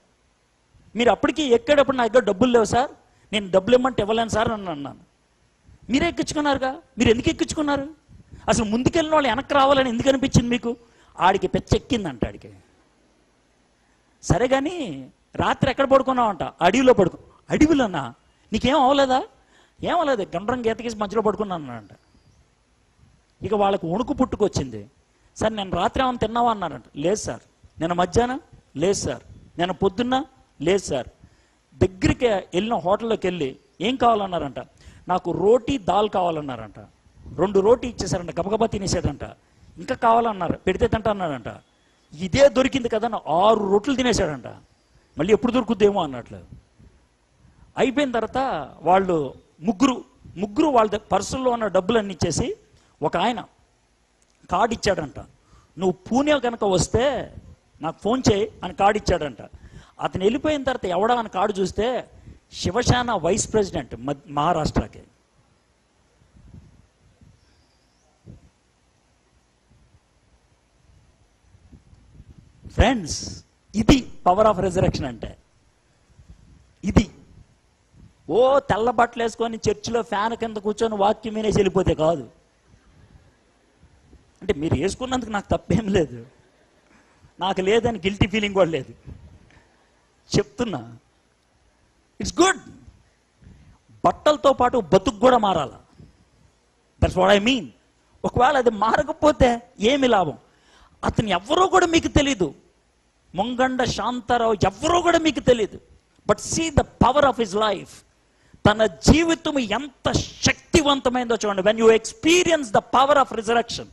మీరు అప్పటికి ఎక్కేటప్పుడు నా దగ్గర డబ్బులు లేవు సార్, నేను డబ్బులు ఇవ్వమంటే ఇవ్వలేను సార్ అని అన్నాను. మీరే ఎక్కించుకున్నారుగా, మీరు ఎందుకు ఎక్కించుకున్నారు? అసలు ముందుకెళ్ళిన వాళ్ళు వెనక్కి రావాలని ఎందుకు అనిపించింది మీకు? ఆడికి పెచ్చెక్కిందంట ఆడికి. సరే కానీ రాత్రి ఎక్కడ పడుకున్నావంట? అడవిలో పడుకో. అడవిలోనా? నీకేం అవ్వలేదా? ఏమవ్వలేదు, గండ్రం గీతకేసి మధ్యలో పడుకున్నాను అంట. ఇక వాళ్ళకి వణుకు పుట్టుకొచ్చింది. సార్ నేను రాత్రి ఏమైనా తిన్నావా అన్నారంట. లేదు సార్. నేను మధ్యాహ్నం? లేదు సార్. నేను పొద్దున్న? లేదు సార్. దగ్గరికి వెళ్ళిన హోటల్లోకి వెళ్ళి ఏం కావాలన్నారంట. నాకు రోటీ దాల్ కావాలన్నారంట. 2 రోటీ ఇచ్చేసారంట, గబగబా తినేసాడంట. ఇంకా కావాలన్నారు, పెడితే తింటా అన్నాడంట. ఇదే దొరికింది కదా 6 రొట్లు తినేసాడంట. మళ్ళీ ఎప్పుడు దొరుకుద్దేమో అన్నట్లు. అయిపోయిన తర్వాత వాళ్ళు ముగ్గురు వాళ్ళ పర్సుల్లో ఉన్న డబ్బులన్నీ ఇచ్చేసి ఒక ఆయన కార్డు ఇచ్చాడంట, నువ్వు పూణే కనుక వస్తే నాకు ఫోన్ చేయి అని కార్డు ఇచ్చాడంట. అతను వెళ్ళిపోయిన తర్వాత ఎవడా అని కార్డు చూస్తే శివసేన వైస్ ప్రెసిడెంట్ మహారాష్ట్రకి. ఫ్రెండ్స్, ఇది పవర్ ఆఫ్ రిజరెక్షన్ అంటే. ఇది ఓ తెల్ల బట్టలు వేసుకొని చర్చిలో ఫ్యాన్ కింద కూర్చొని వాక్యం వినేసి వెళ్ళిపోతే కాదు. అంటే మీరు వేసుకున్నందుకు నాకు తప్పేం లేదు, నాకు లేదని గిల్టీ ఫీలింగ్ కూడా లేదు, చెప్తున్నా. It's good. బట్టలతో పాటు బతుకు కూడా మారాల. That's what I mean. ఒకవేళ అది మారకపోతే ఏమి లాభం? అతను ఎవరో కూడా మీకు తెలీదు, ముంగండ శాంతారావు ఎవరో కూడా మీకు తెలీదు. But see the power of his life. తన జీవితం ఎంత శక్తివంతమైందో చూడండి. When you experience the power of resurrection,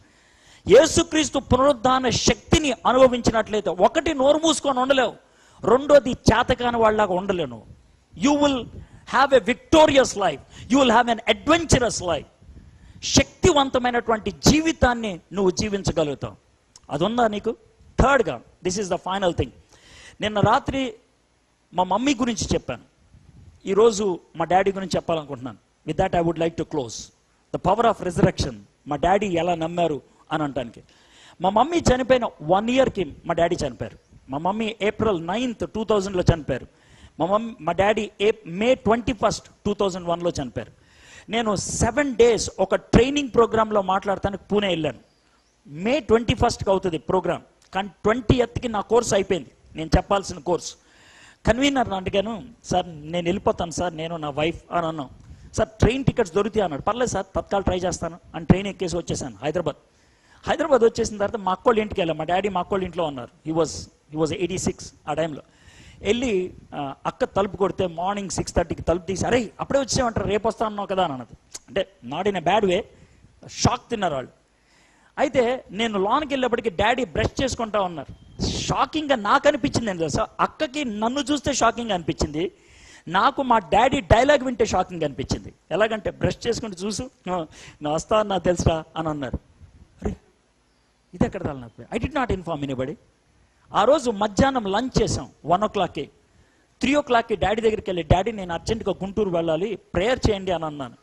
యేసుక్రీస్తు పునరుద్ధాన శక్తిని అనుభవించినట్లయితే, ఒకటి నోరు మూసుకొని ఉండలేవు, రెండోది చేతకాని వాళ్ళలాగా ఉండలేను. You will have a victorious life, you will have an adventurous life. శక్తివంతమైనటువంటి జీవితాన్ని నువ్వు జీవించగలుగుతావు. అది ఉందా నీకు? థర్డ్గా, this is the final thing. నిన్న రాత్రి మా మమ్మీ గురించి చెప్పాను, ఈరోజు మా డాడీ గురించి చెప్పాలనుకుంటున్నాను. With that I would like to close. The power of resurrection, మా డాడీ ఎలా నమ్మారు అని అనటానికి. మా మమ్మీ చనిపోయిన 1 yearకి మా డాడీ చనిపోయారు. మా మమ్మీ April 9th, 2000లో చనిపోయారు. మా డాడీ May 21st, 2001లో చనిపోయారు. నేను 7 days ఒక ట్రైనింగ్ ప్రోగ్రాంలో మాట్లాడటానికి పూణే వెళ్ళాను. May 21st అవుతుంది ప్రోగ్రామ్, కానీ 20th నా కోర్స్ అయిపోయింది, నేను చెప్పాల్సిన కోర్సు. కన్వీనర్ అడిగాను, సార్ నేను వెళ్ళిపోతాను సార్, నేను నా వైఫ్ అని అన్నాను. సార్ ట్రైన్ టికెట్స్ దొరుకుతాయి అన్నాడు. పర్లేదు సార్, తత్కాలు ట్రై చేస్తాను అని ట్రైన్ ఎక్కేసి వచ్చేసాను హైదరాబాద్ వచ్చేసిన తర్వాత మా అక్కోళ్ళ ఇంటికి వెళ్ళాం. మా డాడీ మా అక్కోళ్ళ ఇంట్లో ఉన్నారు. హీ వాజ్ 86 ఆ టైంలో. వెళ్ళి అక్క తలుపు కొడితే మార్నింగ్ 6:30కి తలుపు తీసి, అరే అప్పుడే వచ్చేమంటారు, రేపు వస్తా అన్నావు కదా అని అన్నది. అంటే not in a bad way, shock తిన్నారు వాళ్ళు. అయితే నేను లోనికి వెళ్ళేప్పటికి డాడీ బ్రష్ చేసుకుంటా ఉన్నారు. షాకింగ్గా నాకు అనిపించింది ఏంటి తెలుసా, అక్కకి నన్ను చూస్తే షాకింగ్ అనిపించింది, నాకు మా డాడీ డైలాగ్ వింటే షాకింగ్ అనిపించింది. ఎలాగంటే బ్రష్ చేసుకుంటూ చూసు, నా వస్తా నాకు తెలుసా అని అన్నారు. అరే ఇది ఎక్కడ రాలి నాకు, I did not inform anybody. ఆ రోజు మధ్యాహ్నం లంచ్ చేసాం 1 o'clockకి. 3 o'clockకి డాడీ దగ్గరికి వెళ్ళి, డాడీ నేను అర్జెంటుగా గుంటూరు వెళ్ళాలి, ప్రేయర్ చేయండి అని అన్నాను.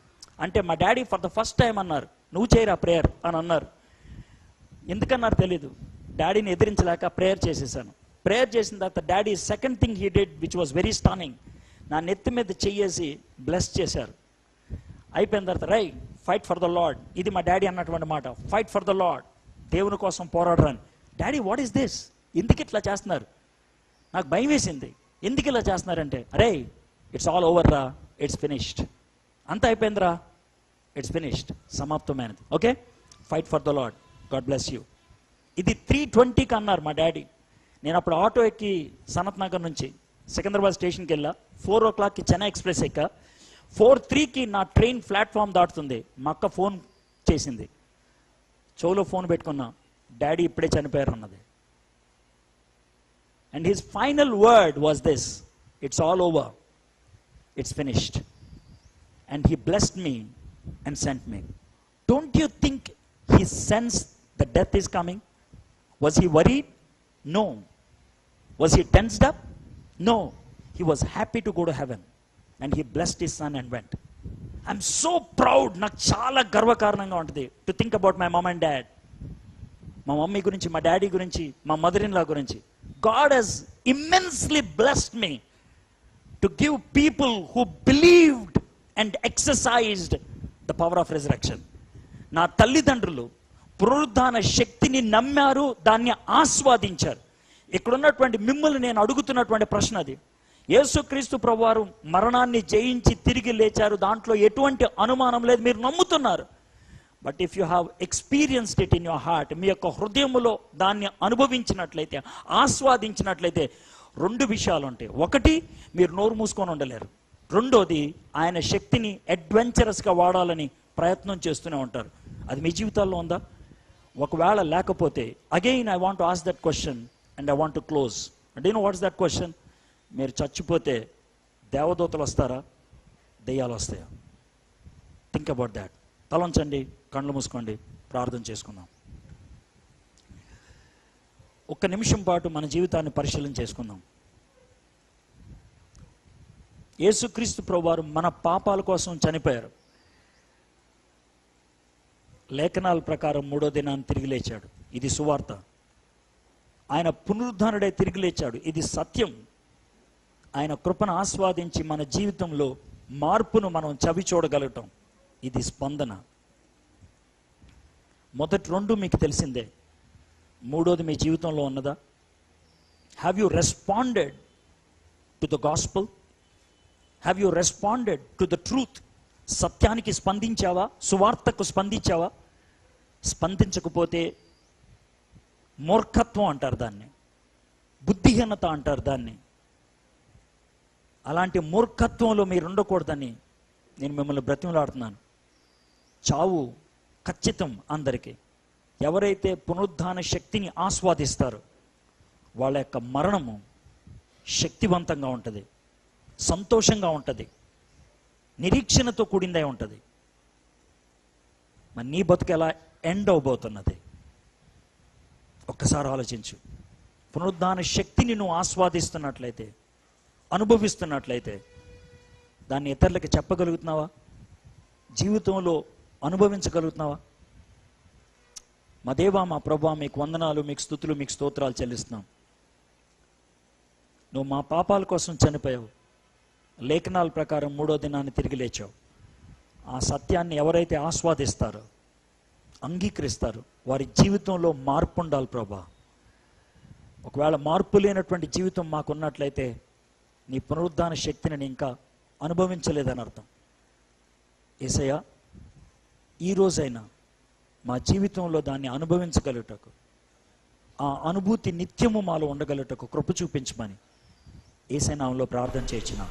అంటే మా daddy for the first time అన్నారు, నువ్వు చేయరా ప్రేయర్ అని అన్నారు. ఎందుకన్నారు తెలీదు, డాడీని ఎదిరించలేక ప్రేయర్ చేసేసాను. ప్రేయర్ చేసిన తర్వాత daddy second thing he did which was very stunning, నా నెత్తి మీద చెయ్యేసి బ్లెస్ చేశారు. అయిపోయిన తర్వాత, రై ఫైట్ ఫర్ ద లార్డ్, ఇది మా డాడీ అన్నటువంటి మాట, ఫైట్ ఫర్ ద లార్డ్, దేవుని కోసం పోరాడరని. డాడీ వాట్ ఈస్ దిస్, ఎందుకు ఇట్లా చేస్తున్నారు? నాకు భయం వేసింది, ఎందుకు ఇలా చేస్తున్నారంటే, అరే ఇట్స్ ఆల్ ఓవర్ రా, ఇట్స్ ఫినిష్డ్, అంతా అయిపోయిందిరా, ఇట్స్ ఫినిష్డ్, సమాప్తమైనది, okay fight for the Lord, God bless you. ఇది 3:20కి అన్నారు మా డాడీ. నేను అప్పుడు ఆటో ఎక్కి సనత్ నగర్ నుంచి సికింద్రాబాద్ స్టేషన్కి వెళ్ళా. 4 o'clockకి చెన్నై ఎక్స్ప్రెస్ ఎక్కా. 4:03కి నా ట్రైన్ ప్లాట్ఫామ్ దాటుతుంది. మా అక్క ఫోన్ చేసింది, చెవులో ఫోన్ పెట్టుకున్నా, డాడీ ఇప్పుడే చనిపోయారు అన్నది. And his final word was this, it's all over, it's finished. And he blessed me and sent me. Don't you think he sensed that death is coming? Was he worried? No. Was he tensed up? No. He was happy to go to heaven, and he blessed his son and went. I'm so proud. నాకు చాలా గర్వకారణంగా ఉంటుంది to think about my mom and dad. మా mummy గురించి, మా daddy గురించి, మా mother in law గురించి. God has immensely blessed me to give people who believed and exercised the power of resurrection. నా తల్లిదండ్రులు పునరుద్ధాన శక్తిని నమ్మారు, దాన్ని ఆస్వాదించారు. ఇక్కడున్నటువంటి మిమ్మల్ని నేను అడుగుతున్నటువంటి ప్రశ్న అది. యేసుక్రీస్తు ప్రభువారు మరణాన్ని జయించి తిరిగి లేచారు, దాంట్లో ఎటువంటి అనుమానం లేదు, మీరు నమ్ముతున్నారు. But if you have experienced it in your heart, మీ యొక్క హృదయంలో దాన్ని అనుభవించినట్లయితే, ఆస్వాదించినట్లయితే 2 విషయాలు ఉంటాయి. ఒకటి, మీరు నోరు మూసుకొని ఉండలేరు. రెండోది, ఆయన శక్తిని అడ్వెంచరస్గా వాడాలని ప్రయత్నం చేస్తూనే ఉంటారు. అది మీ జీవితాల్లో ఉందా? ఒకవేళ లేకపోతే, again I want to ask that question and I want to close. And you know what's that question? మీరు చచ్చిపోతే దేవదూతలు వస్తారా, దెయ్యాలు వస్తాయా? Think about that. తలంచండి, కళ్ళు మూసుకోండి, ప్రార్థన చేసుకుందాం. ఒక్క నిమిషం పాటు మన జీవితాన్ని పరిశీలన చేసుకుందాం. యేసుక్రీస్తు ప్రభువారు మన పాపాల కోసం చనిపోయారు. లేఖనాల ప్రకారం 3వ దినాన్ని తిరిగి లేచాడు. ఇది సువార్త. ఆయన పునరుద్ధానుడై తిరిగి లేచాడు. ఇది సత్యం. ఆయన కృపను ఆస్వాదించి మన జీవితంలో మార్పును మనం చవి చూడగలగటం, ఇది స్పందన. మొదటి 2 మీకు తెలిసిందే. 3వది మీ జీవితంలో ఉన్నదా? Have you responded to the gospel? Have you responded to the truth? సత్యానికి స్పందించావా? సువార్తకు స్పందించావా? స్పందించకపోతే మూర్ఖత్వం అంటారు దాన్ని, బుద్ధిహీనత అంటారు దాన్ని. అలాంటి మూర్ఖత్వంలో మీరు ఉండకూడదని నేను మిమ్మల్ని బ్రతిమలాడుతున్నాను. చావు ఖచ్చితం అందరికీ. ఎవరైతే పునరుద్ధాన శక్తిని ఆస్వాదిస్తారో వాళ్ళ యొక్క మరణము శక్తివంతంగా ఉంటుంది, సంతోషంగా ఉంటుంది, నిరీక్షణతో కూడిందై ఉంటుంది. మరి నీ బతుకు ఎలా ఎండ్ అవబోతున్నది? ఒక్కసారి ఆలోచించు. పునరుద్ధాన శక్తిని నువ్వు ఆస్వాదిస్తున్నట్లయితే, అనుభవిస్తున్నట్లయితే దాన్ని ఇతరులకి చెప్పగలుగుతున్నావా? జీవితంలో అనుభవించగలుగుతున్నావా? మా దేవా, మా ప్రభువా, మీకు వందనాలు, మీకు స్తుతులు, మీకు స్తోత్రాలు చెల్లిస్తున్నాం. నువ్వు మా పాపాల కోసం చనిపోయావు. లేఖనాల ప్రకారం 3వ దినాన్ని తిరిగి లేచావు. ఆ సత్యాన్ని ఎవరైతే ఆస్వాదిస్తారో, అంగీకరిస్తారు, వారి జీవితంలో మార్పు ఉండాలి ప్రభా. ఒకవేళ మార్పు లేనటువంటి జీవితం మాకున్నట్లయితే నీ పునరుద్ధాన శక్తిని నేను ఇంకా అనుభవించలేదని అర్థం. యేసయ్యా, ఈరోజైనా మా జీవితంలో దాన్ని అనుభవించగలుగుటకు, ఆ అనుభూతి నిత్యము మాలో ఉండగలుగుటకు కృప చూపించమని యేసయ్య నామములో ప్రార్థన చేయించున్నాం.